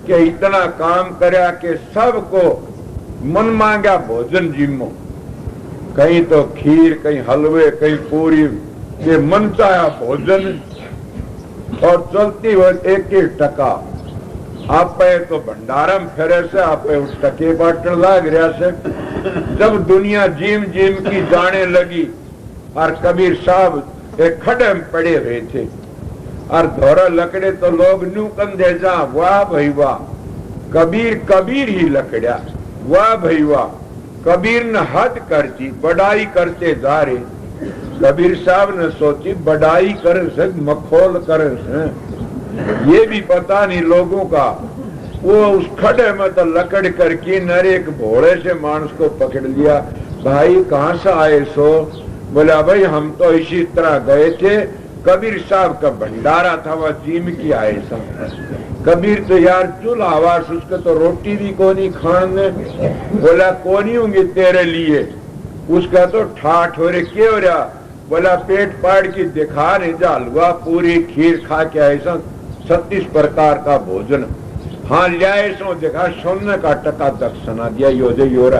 कि इतना काम करे कि सबको मन मांगा भोजन जिम्मो, कहीं तो खीर, कहीं हलवे, कहीं पूरी, ये मन चाहा भोजन। और चलती हुई एक एक टका आप तो भंडारम फेरे से आप टके बांटने लग रहा से। जब दुनिया जिम जिम की जाने लगी और कबीर साहब एक खड़े में पड़े हुए थे और धोरा लकड़े, तो लोग न्यू कंधे जा, वाह भाई वाह, कबीर कबीर ही लकड़ा, वाह भाई वाह, कबीर ने हद कर दी, बड़ाई करते जा रहे। कबीर साहब ने सोची बड़ाई कर से मखौल कर से, ये भी पता नहीं लोगों का। वो उस खड़े में तो लकड़ करके नरे एक भोड़े से मानस को पकड़ लिया। भाई कहाँ से आए सो? बोला भाई हम तो इसी तरह गए थे, कबीर साहब का भंडारा था, वह जीम की आए सा। कबीर तो यार चुल आवाज, उसके तो रोटी भी कोनी खाने। बोला कोनी होंगी तेरे लिए। उसका तो ठाठ हो रहे, क्या हो रहा? बोला पेट पाड़ की दिखा नहीं जा, हलवा पूरी खीर खा के ऐसा 36 प्रकार का भोजन। हाँ लिया सो देखा सोने का टका तक सुना दिया यो योरा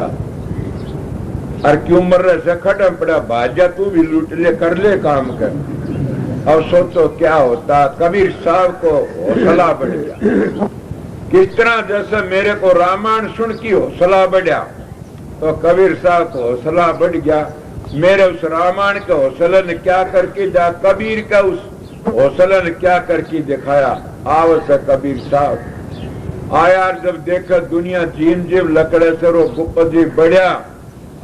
और क्यों मर रहे से खटम पड़ा भाजा तू भी लूट ले कर ले काम कर। अब सोचो क्या होता। कबीर साहब को हौसला बढ़ गया। किस तरह जैसे मेरे को रामायण सुन की हौसला बढ़ा तो कबीर साहब को हौसला बढ़ गया। मेरे उस रामायण के हौसले ने क्या करके जा कबीर का उस हौसले ने क्या करके दिखाया। आवश्य कबीर साहब आया जब देखा दुनिया जीव जीव लकड़े से रो गुप्पजी बढ़िया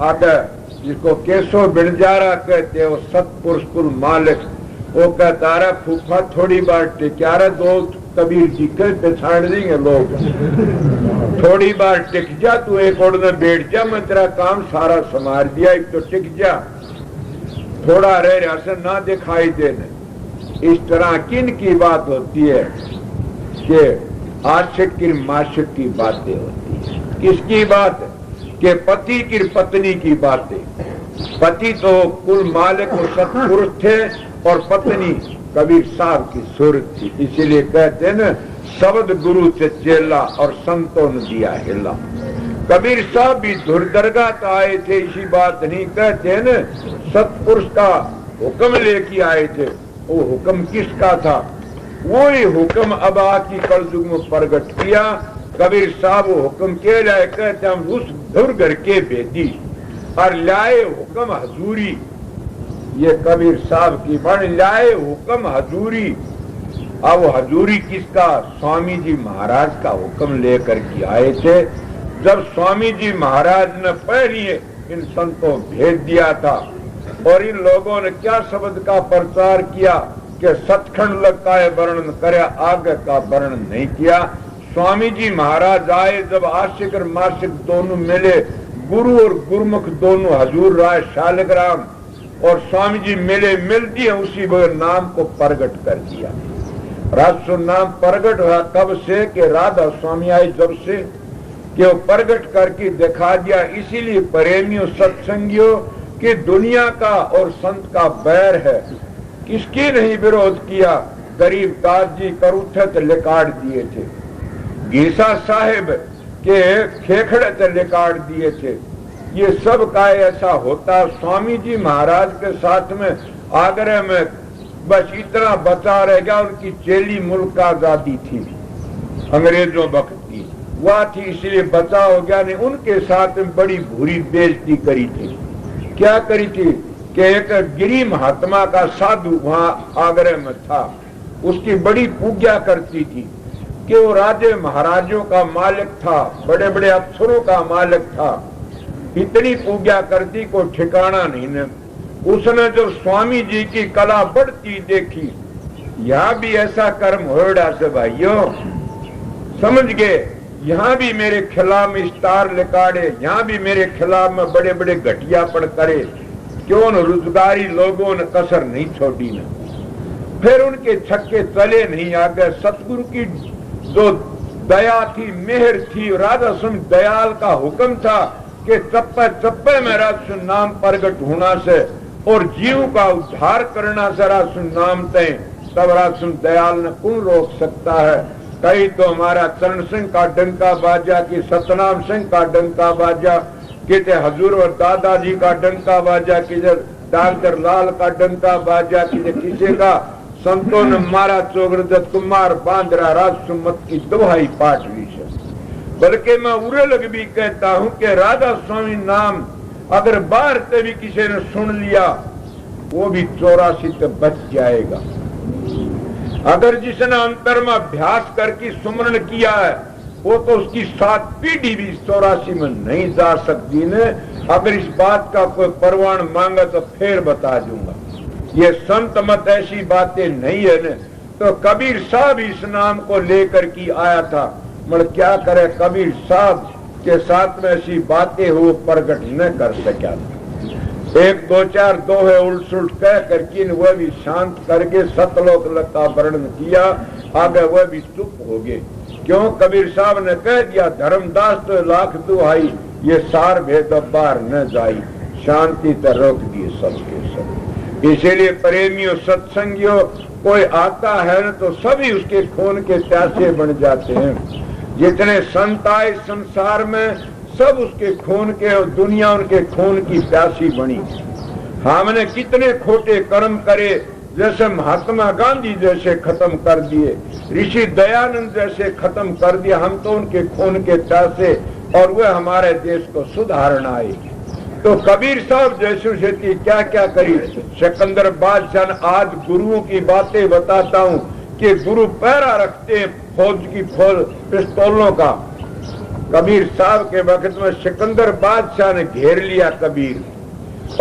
आगे जिसको केसो बिणजारा कहते वो सतपुरुष कुल मालिक वो कहता रहा फूफा थोड़ी बार टिक्यारा दो कबीर जी के पछाड़ देंगे लोग। थोड़ी बार टिक जा तू एक ओर में बैठ जा मैं तेरा काम सारा संभाल दिया एक तो टिक जा थोड़ा रह रहा से ना दिखाई देने। इस तरह किन की बात होती है कि आशिक की माशिक की बातें होती है। किसकी बात है कि पति की पत्नी की बातें। पति तो कुल मालिक और सतपुरुष थे और पत्नी कबीर साहब की सूरत थी। इसीलिए कहते हैं न शब्द गुरु से चेला और संतों ने दिया हिला। कबीर साहब भी धुरदरगाह तो आए थे इसी बात नहीं कहते हैं न सतपुरुष का हुक्म लेके आए थे। वो हुक्म किसका था वो ही हुक्म अब आकी कलयुग में प्रकट किया। कबीर साहब वो हुक्म के लाए कहते हम उस धुर घर के भेदी और लाए हुक्म हजूरी। ये कबीर साहब की बन लाए हुक्म हजूरी। अब हजूरी किसका स्वामी जी महाराज का हुक्म लेकर के आए थे। जब स्वामी जी महाराज ने पहले इन संतों भेज दिया था और इन लोगों ने क्या शब्द का प्रचार किया कि सचखंड का वर्णन करे आगे का वर्णन नहीं किया। स्वामी जी महाराज आए जब आशिक और माशिक दोनों मिले गुरु और गुरुमुख दोनों हजूर राय शालिग्राम और स्वामी जी मिले मिल दिए उसी वक्त नाम को प्रकट कर दिया। राजसु नाम प्रकट हुआ कब से कि राधा स्वामी आई जब से कि वो प्रकट करके दिखा दिया। इसीलिए प्रेमियों सत्संगियों कि दुनिया का और संत का बैर है। किसकी नहीं विरोध किया। गरीब दास जी करूथे तो लिकाड़ दिए थे। गीसा साहेब के खेखड़े तो लिकाड़ दिए थे। ये सब का ऐसा होता। स्वामी जी महाराज के साथ में आगरा में बस इतना बचा रह गया। उनकी चेली मुल्क आजादी थी अंग्रेजों वक्त की वह थी इसलिए बचा हो गया। नहीं उनके साथ में बड़ी बुरी बेइज्जती करी थी। क्या करी थी कि एक गिरी महात्मा का साधु वहां आगरा में था। उसकी बड़ी पूजा करती थी कि वो राजे महाराजों का मालिक था बड़े बड़े अफसरों का मालिक था। इतनी पूजा करती को ठिकाना नहीं ने। उसने जो स्वामी जी की कला बढ़ती देखी यहाँ भी ऐसा कर्म होड़ा से भाइयों समझ गए। यहाँ भी मेरे खिलाफ में स्टार लिकाड़े यहाँ भी मेरे खिलाफ में बड़े बड़े घटियापन करे। क्यों न रोजगारी लोगों ने कसर नहीं छोड़ी न। फिर उनके छक्के चले नहीं आ गए। सतगुरु की जो दया थी मेहर थी राधा स्वामी दयाल का हुक्म था कि चप्पे चप्पे में राजसु नाम प्रगट होना से और जीव का उद्धार करना से राजसु नाम तय तब राजसु दयाल ने कौन रोक सकता है। कहीं तो हमारा चरण सिंह का डंका बाजा कि सतनाम सिंह का डंका बाजा किधर हजूर और दादाजी का डंका बाजा किधर डॉक्टर लाल का डंका बाजा किधर किसी का संतों ने मारा चोगरदत्त कुमार बांद्रा राजसुमत की दुहाई पाठ ली से। बल्कि मैं उरे लग भी कहता हूं कि राधा स्वामी नाम अगर बाहर से भी किसी ने सुन लिया वो भी 84 से बच जाएगा। अगर जिसने अंतर में अभ्यास करके सुमरण किया है वो तो उसकी 7 पीढ़ी भी 84 में नहीं जा सकती ने। अगर इस बात का कोई प्रमाण मांगा तो फिर बता दूंगा। ये संत मत ऐसी बातें नहीं है न। तो कबीर साहब इस नाम को लेकर के आया था मगर क्या करे कबीर साहब के साथ में ऐसी बातें हो प्रकट न कर सका। एक दो चार दो है उल्ट सुल्ट कह करके वह भी शांत करके सतलोक का वर्णन किया। आगे वह भी चुप हो गए। क्यों कबीर साहब ने कह दिया धर्मदास तो लाख दुहाई ये सार भेद बाहर न जाई। शांति तो रोक दिए सबके सब। इसीलिए प्रेमियों सत्संगियों कोई आता है न तो सभी उसके खून के प्यासे बन जाते हैं। जितने संत आए संसार में सब उसके खून के और दुनिया उनके खून की प्यासी बनी। हमने कितने खोटे कर्म करे, जैसे महात्मा गांधी जैसे खत्म कर दिए, ऋषि दयानंद जैसे खत्म कर दिया। हम तो उनके खून के प्यासे और वह हमारे देश को सुधारना आए। तो कबीर साहब जैसे की क्या क्या करी। सिकंदर बादशाह ने, आज गुरुओं की बातें बताता हूँ कि गुरु पहरा रखते हैं फौज की पिस्तौलों का। कबीर साहब के वक्त में सिकंदर बादशाह ने घेर लिया कबीर,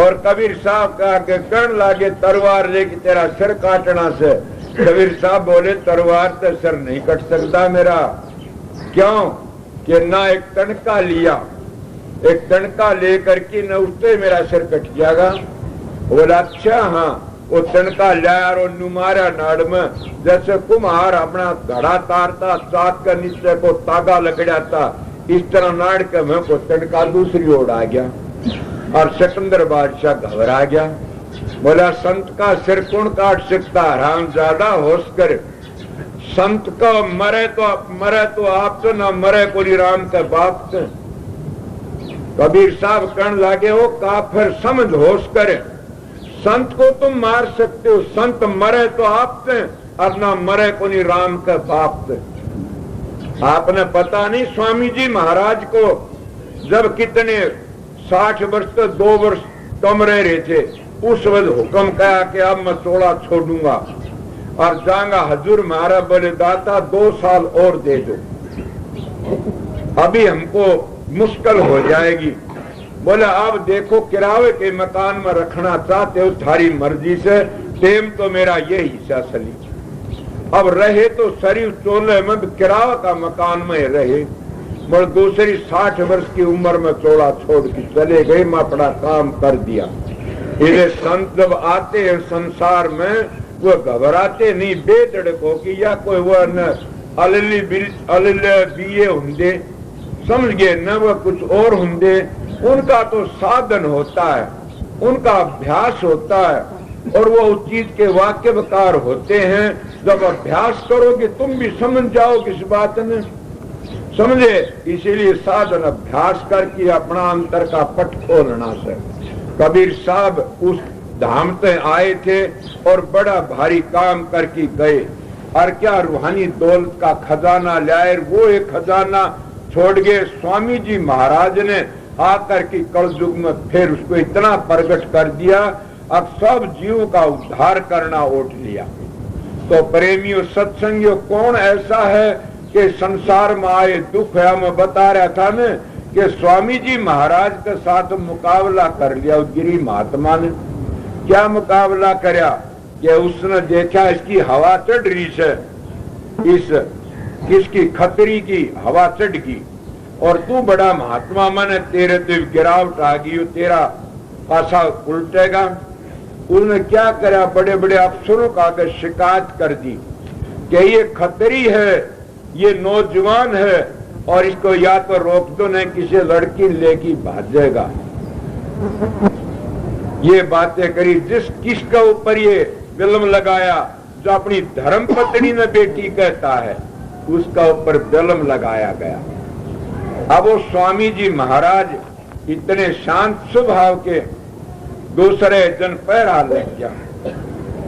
और कबीर साहब कहा कि कर्ण लागे तलवार लेके तेरा सिर काटना से। कबीर साहब बोले तलवार से सिर नहीं कट सकता मेरा। क्यों? कि ना एक तनका लिया, एक तनका लेकर के न उससे मेरा सिर कट जाएगा। बोला अच्छा हाँ। वो तनका लाया और नुमारा नाड़ में, जैसे कुम्हार अपना घड़ा तारता चाक का नीचे को तागा लगड़ाता, इस तरह नाड़ के मुंह को तनका दूसरी ओर आ गया और सिकंदर बादशाह घबरा गया। बोला संत का सिर कौन काट सकता? हराम ज्यादा होश कर। संत का मरे तो आप तो ना मरे कोई राम के बाप से। कबीर साहब कहने लगे हो काफिर समझ होश करे, संत को तुम मार सकते हो, संत मरे तो आप से और ना मरे कोई राम के बाप से। आपने पता नहीं स्वामी जी महाराज को जब कितने 60 वर्ष तो 2 वर्ष कम रहे थे, उस वक्त हुक्म कहा कि अब मैं चोला छोड़ूंगा और जाऊंगा हजूर महारा बोले दाता 2 साल और दे दो, अभी हमको मुश्किल हो जाएगी। बोले अब देखो किराए के मकान में रखना चाहते हो थारी मर्जी से, टेम तो मेरा ये हिस्सा सली। अब रहे तो शरीफ चोले में किराए का मकान में रहे, मगर दूसरी 60 वर्ष की उम्र में चोला छोड़ के चले गए, मैं अपना काम कर दिया। इन्हें संत जब आते हैं संसार में वो घबराते नहीं, बेधड़क हो कि या कोई वो न अलले बीए होंगे, समझ गए न वो कुछ और होंगे। उनका तो साधन होता है, उनका अभ्यास होता है और वो उस चीज के वाक्यकार होते हैं। जब अभ्यास करोगे तुम भी समझ जाओगे इस बात में, समझे। इसीलिए साधन अभ्यास करके अपना अंतर का पट खोलना से। कबीर साहब उस धाम से आए थे और बड़ा भारी काम करके गए और क्या रूहानी दौलत का खजाना लाए। वो एक खजाना छोड़ गए। स्वामी जी महाराज ने आकर के कलयुग में फिर उसको इतना प्रकट कर दिया, अब सब जीवों का उद्धार करना उठ लिया। तो प्रेमियों सत्संगियों, कौन ऐसा है कि संसार में आए दुख है। मैं बता रहा था न कि स्वामी जी महाराज के साथ मुकाबला कर लिया गिरी महात्मा ने। क्या मुकाबला करया कि उसने देखा इसकी हवा चढ़ रही है, इसकी खतरी की हवा चढ़ गई और तू बड़ा महात्मा मन, तेरे तो गिरावट आ गई, तेरा पासा उल्टेगा। उसने क्या करा, बड़े बड़े अफसरों का आगे शिकायत कर दी कि ये खतरी है, ये नौजवान है और इसको या तो रोक दो नहीं किसी लड़की लेके भागेगा। ये बातें करी। किसका ऊपर ये बिल्म लगाया? जो अपनी धर्म पत्नी ने बेटी कहता है उसका ऊपर बिल्म लगाया गया। अब वो स्वामी जी महाराज इतने शांत स्वभाव के, दूसरे जन पैरा लग गया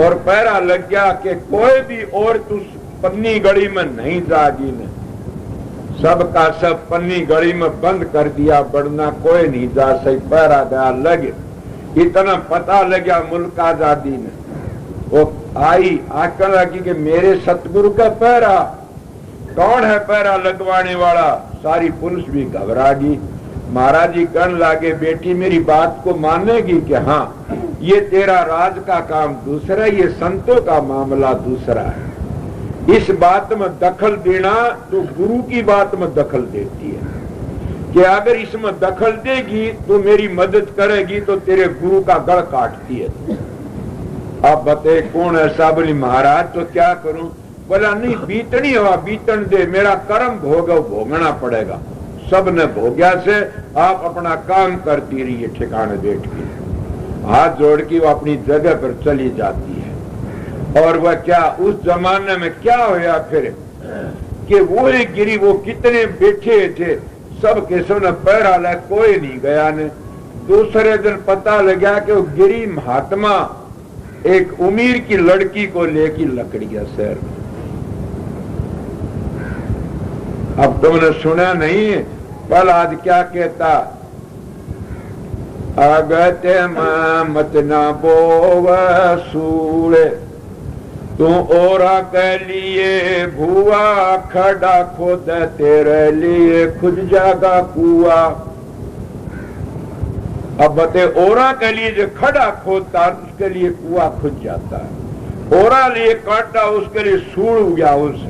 और पैरा लग गया कि कोई भी और तू पन्नी गड़ी में नहीं जागी ने। सबका सब पन्नी गड़ी में बंद कर दिया, बढ़ना कोई नहीं जा सही। पैरा गया लगे, इतना पता लग गया मुल्क आजादी ने। वो आई आकर लगी कि मेरे सतगुरु का पैरा, कौन है पैरा लगवाने वाला? सारी पुलिस भी घबरा गई। महाराज जी कहने लागे बेटी मेरी बात को मानेगी कि हाँ ये तेरा राज का काम दूसरा, ये संतों का मामला दूसरा है। इस बात में दखल देना तो गुरु की बात में दखल देती है कि अगर इसमें दखल देगी तो मेरी मदद करेगी तो तेरे गुरु का गढ़ काटती है। अब बताए कौन ऐसा? बोली महाराज तो क्या करूं? बोला नहीं बीतनी हवा बीतन दे, मेरा कर्म भोगना पड़ेगा। सब ने भोग्या से आप अपना काम करती रहिए ठिकाने बैठ के। हाथ जोड़ के वो अपनी जगह पर चली जाती है। और वह क्या उस जमाने में क्या होया फिर कि वो ही गिरी, वो कितने बैठे थे, सब के सब ने पैरा ला, कोई नहीं गया ने। दूसरे दिन पता लगा कि वो गिरी महात्मा एक उमीर की लड़की को लेकर लकड़िया शहर में। अब तुमने सुना नहीं, प्रहलाद क्या कहता, अगत्य मत न बोव सूले, तू ओरा के लिए भुआ, खड़ा खोद तेरे लिए खुद जागा कुआ। अब बते ओरा के लिए जो खड़ा खोदता उसके लिए कुआ खुद जाता है, ओरा लिए काटा उसके लिए सूड़ गया, उस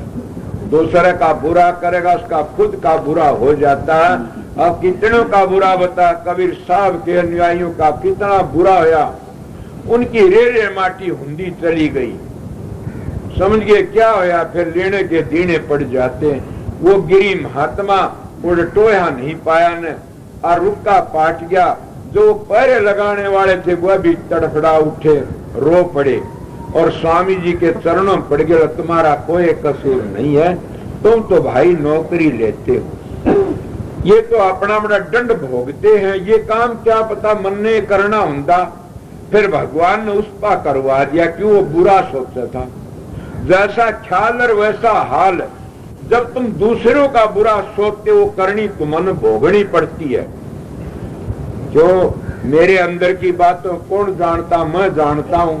दूसरे का बुरा करेगा उसका खुद का बुरा हो जाता है। अब कितनों का बुरा बता, कबीर साहब के अनुयायियों का कितना बुरा होया, उनकी रेरे माटी हुंदी चली गई, समझ गए क्या होया, फिर लेने के दीने पड़ जाते। वो गिरी महात्मा वो टोया नहीं पाया ने, और रुक्का पाट गया। जो पैरे लगाने वाले थे वह भी तड़फड़ा उठे, रो पड़े और स्वामी जी के चरणों पड़ गए, तुम्हारा कोई कसूर नहीं है, तुम तो भाई नौकरी लेते हो, ये तो अपना बड़ा दंड भोगते हैं, ये काम क्या पता मन ने करना होता, फिर भगवान ने उस पा करवा दिया। क्यों, वो बुरा सोचा था। जैसा ख्याल और वैसा हाल, जब तुम दूसरों का बुरा सोचते हो करनी तो मन भोगनी पड़ती है। जो मेरे अंदर की बातों कौन जानता, मैं जानता हूं।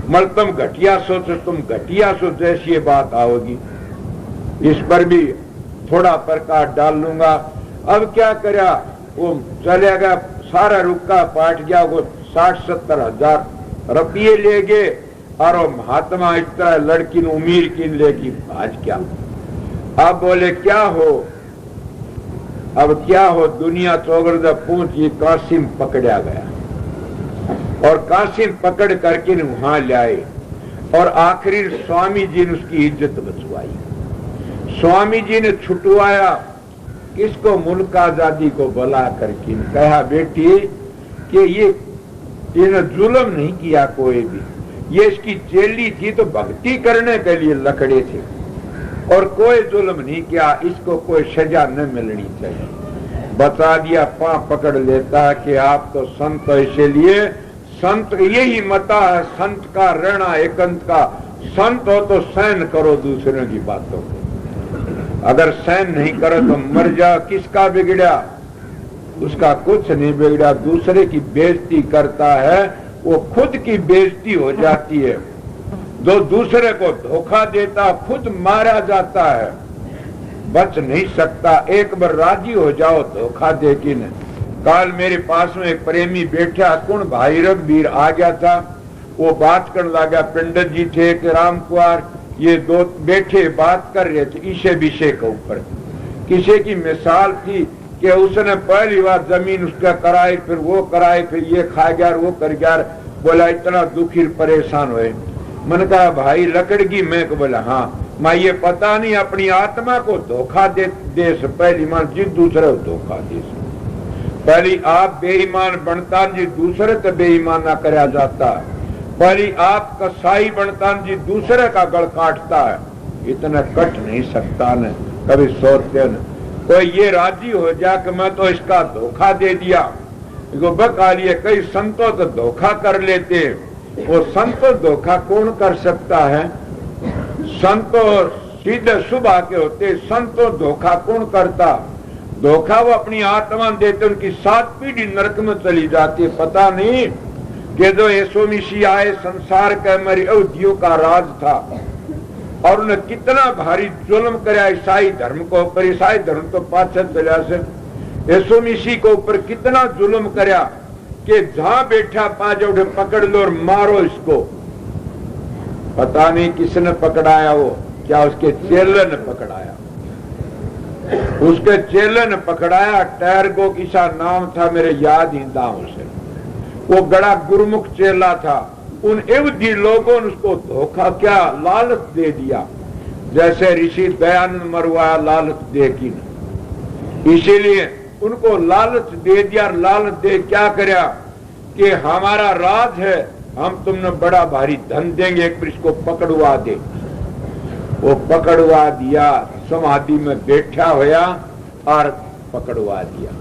मल तुम घटिया सोचो, तुम घटिया सोचो, ऐसी ये बात आओगी। इस पर भी थोड़ा प्रकाश डाल लूंगा। अब क्या करा, वो चले गया, सारा रुक्का पाट गया, वो 60-70 हजार रुपये ले गए, और वो महात्मा इस तरह लड़की ने उमीर की लेकी भाज क्या। अब बोले क्या हो, अब क्या हो, दुनिया चौगर जब पहुंची, कासिम पकड़ा गया और कासिम पकड़ करके वहां लाए, और आखिरी स्वामी जी ने उसकी इज्जत बचवाई। स्वामी जी ने छुटवाया किसको, मुल्क आजादी को बुला करके कहा, बेटी कि ये जुल्म नहीं किया कोई भी, ये इसकी चेली थी तो भक्ति करने के लिए लकड़े थे, और कोई जुल्म नहीं किया, इसको कोई सजा न मिलनी चाहिए। बता दिया, पांव पकड़ लेता है कि आप तो संत हो, इसीलिए संत यही मता है, संत का रहना एकांत का। संत हो तो सहन करो दूसरों की बातों को, अगर सहन नहीं करो तो मर जाओ। किसका बिगड़ा, उसका कुछ नहीं बिगड़ा, दूसरे की बेइज्जती करता है वो खुद की बेइज्जती हो जाती है। जो दूसरे को धोखा देता खुद मारा जाता है, बच नहीं सकता। एक बार राजी हो जाओ धोखा दे के न। काल मेरे पास में एक प्रेमी बैठा, कौन भाई रघबीर आ गया था, वो बात करने लगा। पंडित जी थे कि राम कुमार, ये दो बैठे बात कर रहे थे इसे विषय के ऊपर। किसी की मिसाल थी कि उसने पहली बार जमीन उसका कराई, फिर वो कराई, फिर ये खा गया वो कर गया। बोला इतना दुखी परेशान हुए। मन कहा भाई लकड़गी, मैं को बोला हाँ, मैं ये पता नहीं अपनी आत्मा को धोखा दे से पहली मान जिस दूसरे को धोखा दे से पहली आप बेईमान बनता जी, दूसरे तो बेईमान ना कराया जाता। पहली आप कसाई बनता जी, दूसरे का गल काटता है। इतना कट नहीं सकता न, कभी सोचते न कोई ये राजी हो जा कि मैं तो इसका धोखा दे दिया। बका लिए कई संतों तो धोखा कर लेते, वो संतो धोखा कौन कर सकता है। संतो सीधे सुबह के होते, संतो धोखा कौन करता। धोखा वो अपनी आत्मा देते, उनकी 7 पीढ़ी नरक में चली जाती। पता नहीं कि जो यीशु मसीह आए संसार के मेरी अवधियों का राज था, और उन्हें कितना भारी जुल्म कराया ईसाई धर्म को ऊपर। ईसाई धर्म तो पाछे चला से, यीशु मसीह को ऊपर कितना जुल्म कराया कि जहां बैठा 5 उठे पकड़ लो और मारो इसको। पता नहीं किसने पकड़ाया, वो क्या उसके चेले ने पकड़ाया। उसके चेले ने पकड़ाया, टैरगो किसा नाम था, मेरे याद ही दांव से। वो बड़ा गुरुमुख चेला था। उन एवधी लोगों ने उसको धोखा क्या लालच दे दिया, जैसे ऋषि दयानंद मरवाया लालच दे की। इसीलिए उनको लालच दे दिया। लालच दे क्या करया कि हमारा राज है, हम तुमने बड़ा भारी धन देंगे, एक पर इसको पकड़वा दे। वो पकड़वा दिया, समाधि में बैठा होया और पकड़वा दिया।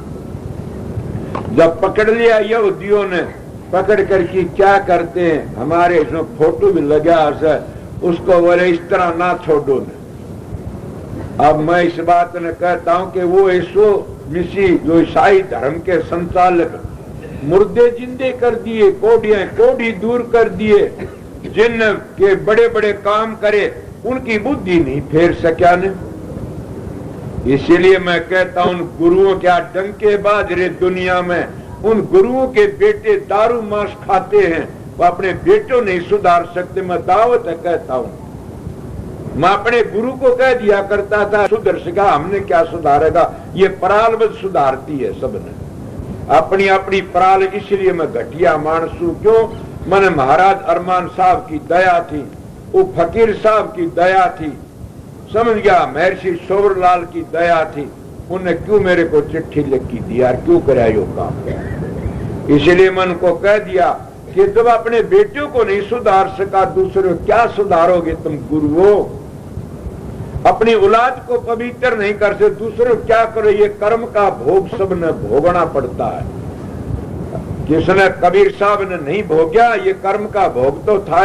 जब पकड़ लिया यहूदियों ने, पकड़ करके क्या करते हैं, हमारे इसमें फोटो भी लगा उसको बोले इस तरह ना छोड़ो ने। अब मैं इस बात ने कहता हूं कि वो यीशु मसीह जो ईसाई धर्म के संचालक मुर्दे जिंदे कर दिए, कोढ़ी दूर कर दिए, जिन के बड़े बड़े काम करे उनकी बुद्धि नहीं फेर सका ने। इसीलिए मैं कहता हूं गुरुओं क्या डंकेबाज रे दुनिया में, उन गुरुओं के बेटे दारू मांस खाते हैं, वो अपने बेटों नहीं सुधार सकते। मैं दावत है कहता हूं, मैं अपने गुरु को कह दिया करता था सुधर सका, हमने क्या सुधारेगा, ये पराल बस सुधारती है सबने अपनी अपनी पराल। इसलिए मैं घटिया मानसू क्यों, मैंने महाराज अरमान साहब की दया थी, वो फकीर साहब की दया थी, समझ गया, महर्षि शोभरलाल की दया थी, उन्हें क्यों मेरे को चिट्ठी लिखी दी यार, क्यों कराया यो काम। इसलिए मैं उनको कह दिया कि जब अपने बेटियों को नहीं सुधार सका, दूसरे को क्या सुधारोगे तुम गुरुओं। अपनी औलाद को पवित्र नहीं कर सकते, दूसरे को क्या करो। ये कर्म का भोग सबने भोगना पड़ता है। जिसने कबीर साहब ने नहीं भोग्या, ये कर्म का भोग तो था,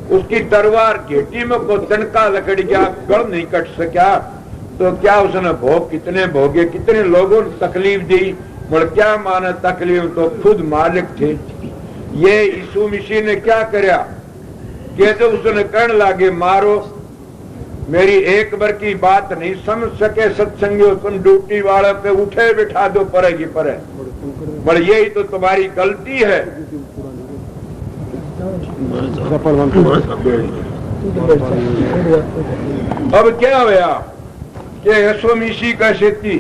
उसकी तलवार घेटी में को तनका लकड़ गया, गढ़ नहीं कट सका, तो क्या उसने भोग कितने भोगे, कितने लोगों ने तकलीफ दी, मगर क्या माना तकलीफ, तो खुद मालिक थे। ये यीशु मसीह ने क्या करया कि तो उसने कहने लागे मारो, मेरी एक बार की बात नहीं समझ सके सत्संगियों, तुम ड्यूटी वाले पे उठे बिठा दो परेगी परे, पर यही तो तुम्हारी गलती है। अब क्या हुआ कि यीशु मसीह का शेती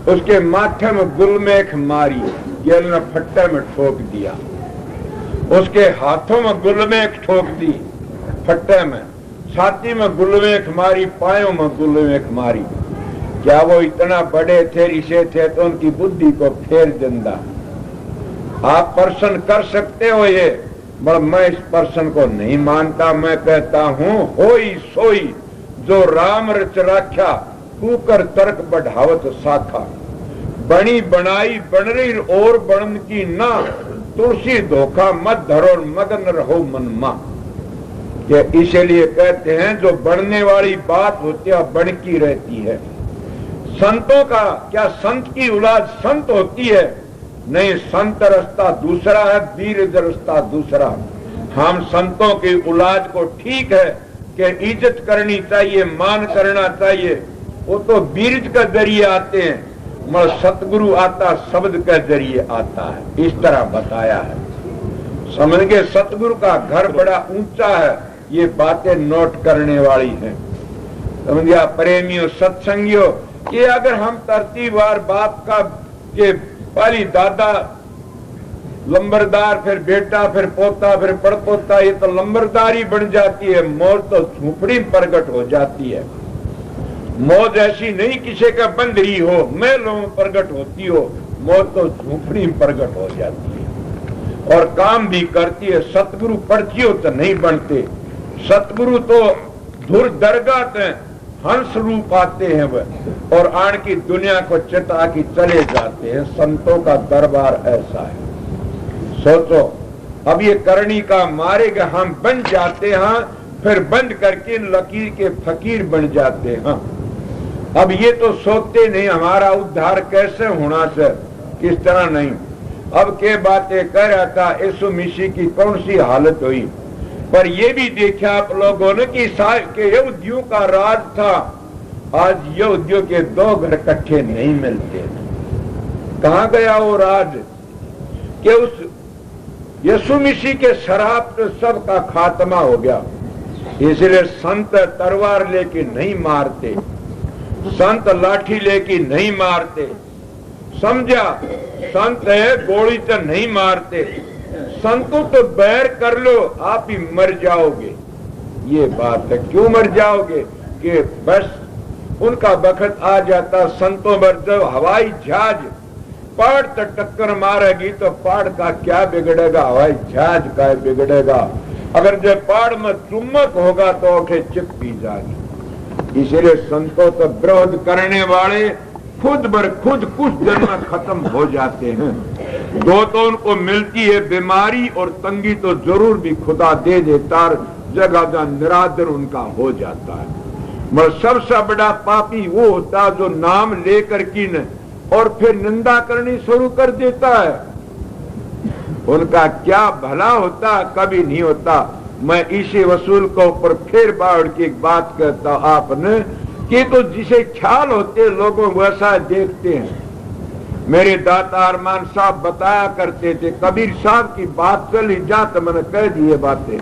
उसके माथे में गुलमेख मारी, गेल ने फट्टे में ठोक दिया, उसके हाथों में गुलमेख ठोक दी फट्टे में, छाती में गुलमेख मारी, पायों में गुलमेख मारी। क्या वो इतना बड़े थे, ऋषि थे, तो उनकी बुद्धि को फेर देंदा। आप प्रश्न कर सकते हो ये, पर मैं इस प्रश्न को नहीं मानता। मैं कहता हूं होई सोई जो राम रच राख्या, कुकर तर्क बढ़ावत साखा, बनी बनाई बन रही और बनन की ना, तुलसी धोखा मत धरो मगन रहो मनमा। इसलिए कहते हैं जो बढ़ने वाली बात होती है बढ़ती रहती है। संतों का क्या, संत की औलाद संत होती है? नहीं, संत रास्ता दूसरा है, वीर रास्ता दूसरा। हम संतों की औलाद को ठीक है कि इज्जत करनी चाहिए, मान करना चाहिए, वो तो वीर के जरिए आते हैं, मगर सतगुरु आता शब्द के जरिए आता है, इस तरह बताया है। समझ गए, सतगुरु का घर बड़ा ऊंचा है, ये बातें नोट करने वाली हैं। समझ गया प्रेमियों सत्संगियों, कि अगर हम तरतीबवार बाप का के पहली दादा लंबरदार, फिर बेटा, फिर पोता, फिर पड़पोता, ये तो लंबरदारी बन जाती है, मौत तो झोपड़ी में प्रकट हो जाती है। मौत ऐसी नहीं किसी का बंदरी हो, महलों में प्रकट होती हो, मौत तो झोपड़ी में प्रकट हो जाती है और काम भी करती है। सतगुरु पर्चियों तो नहीं बनते, सतगुरु तो धुर दरगाह हंस रूप आते हैं वह, और आन की दुनिया को चिता की चले जाते हैं। संतों का दरबार ऐसा है। सोचो, अब ये करनी का मारेगा, हम बन जाते हैं, फिर बंद करके लकीर के फकीर बन जाते हैं। अब ये तो सोचते नहीं हमारा उद्धार कैसे होना चाहिए, किस तरह नहीं। अब के बातें कह रहा था यीशु मसीह की कौन सी हालत हुई, पर ये भी देखा आप लोगों ने कि यहूदियों का राज था, आज यहूदियों के दो घर इकट्ठे नहीं मिलते। कहाँ गया वो राज कि उस यीशु मसीह के शराब तो सबका खात्मा हो गया। इसलिए संत तलवार लेके नहीं मारते, संत लाठी लेके नहीं मारते, समझा, संत है गोली तो नहीं मारते, संतों तो बैर कर लो आप ही मर जाओगे। ये बात है, क्यों मर जाओगे कि बस उनका वक्त आ जाता। संतों पर जब हवाई जहाज पहाड़ तक टक्कर मारेगी तो पहाड़ का क्या बिगड़ेगा, हवाई जहाज का बिगड़ेगा। अगर जब पहाड़ में चुम्बक होगा तो आंखें चिप पी जाएगी। इसलिए संतों तो विरोध करने वाले खुद बर खुद कुछ दिन में खत्म हो जाते हैं। दो तो उनको मिलती है बीमारी और तंगी, तो जरूर भी खुदा दे देता, जगह जगह निरादर उनका हो जाता है। मगर सबसे बड़ा पापी वो होता है जो नाम लेकर की न और फिर निंदा करनी शुरू कर देता है। उनका क्या भला होता, कभी नहीं होता। मैं इसी वसूल को ऊपर फिर बाढ़ की एक बात कहता आपने कि तो जिसे ख्याल होते लोगों वैसा देखते हैं। मेरे दाता अरमान साहब बताया करते थे, कबीर साहब की बात चली जा तो मैंने कह दी ये बातें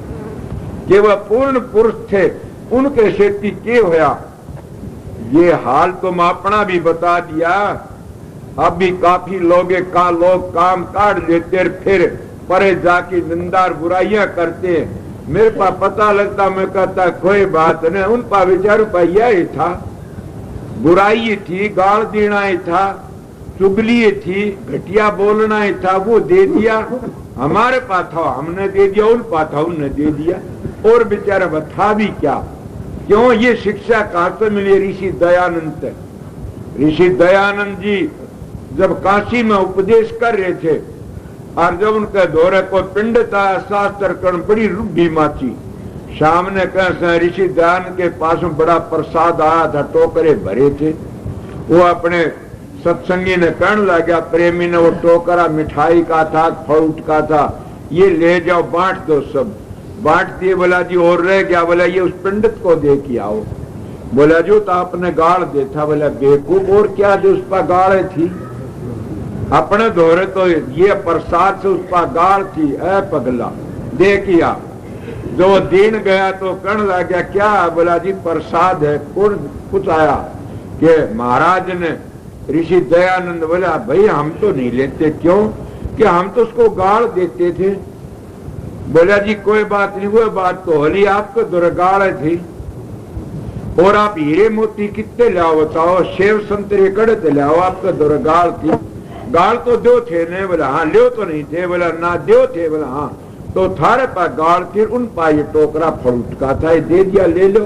कि वह पूर्ण पुरुष थे, उनके खेती के होया। ये हाल तुम अपना भी बता दिया। अब भी काफी लोग काम काट लेते फिर परे जाके निंदार बुराइयां करते। मेरे पास पता लगता, मैं कहता कोई बात नहीं, उन पा विचार पाइया ही था, बुराई थी, गाल देना ही था, चुगली थी, घटिया बोलना ही था, वो दे दिया। हमारे पास था हमने दे दिया, उन पास था उनने दे दिया। और बेचारा बता भी क्या, क्यों ये शिक्षा कहां से मिली? ऋषि दयानंद। ऋषि दयानंद जी जब काशी में उपदेश कर रहे थे और जब उनके दौरे को पिंड था, शास्त्र कर्ण बड़ी रुब्बी माची। शाम ने कहा ऋषि दयानंद के पास में बड़ा प्रसाद आया था, टोकरे भरे थे। वो अपने सत्संगी ने कहने लगा, प्रेमी ने वो टोकरा मिठाई का था, फ्रूट का था, ये ले जाओ बांट दो। सब बांट दिए। बोला जी और रह गया? बोला ये उस पंडित को दे के आओ। बोला जो तो आपने गाड़ देता। बोला बेवकूफ, और क्या जो उस पर गाड़े थी? अपने दोहरे तो ये प्रसाद से उस पर गाड़ थी। ऐ पगला दे किया। जो दिन गया तो कहने लगा क्या? बोला जी प्रसाद है। कुछ आया कि महाराज ने ऋषि दयानंद। बोला भाई हम तो नहीं लेते। क्यों? कि हम तो उसको गाड़ देते थे। बोला जी कोई बात नहीं, वो बात तो होली, आपको दुर्गाड़ थी। और आप हीरे मोती कितने लाओ बताओ? सेव संतरे कड़े लाओ, आपका दुर्गाड़ थी। गाड़ तो दो थे ने? बोला हाँ। लियो तो नहीं थे? बोला ना। दो थे? बोला हाँ। तो थारे पास गाड़ थे, उन पा ये टोकरा फ्रूट का था, ये दे दिया, ले लो।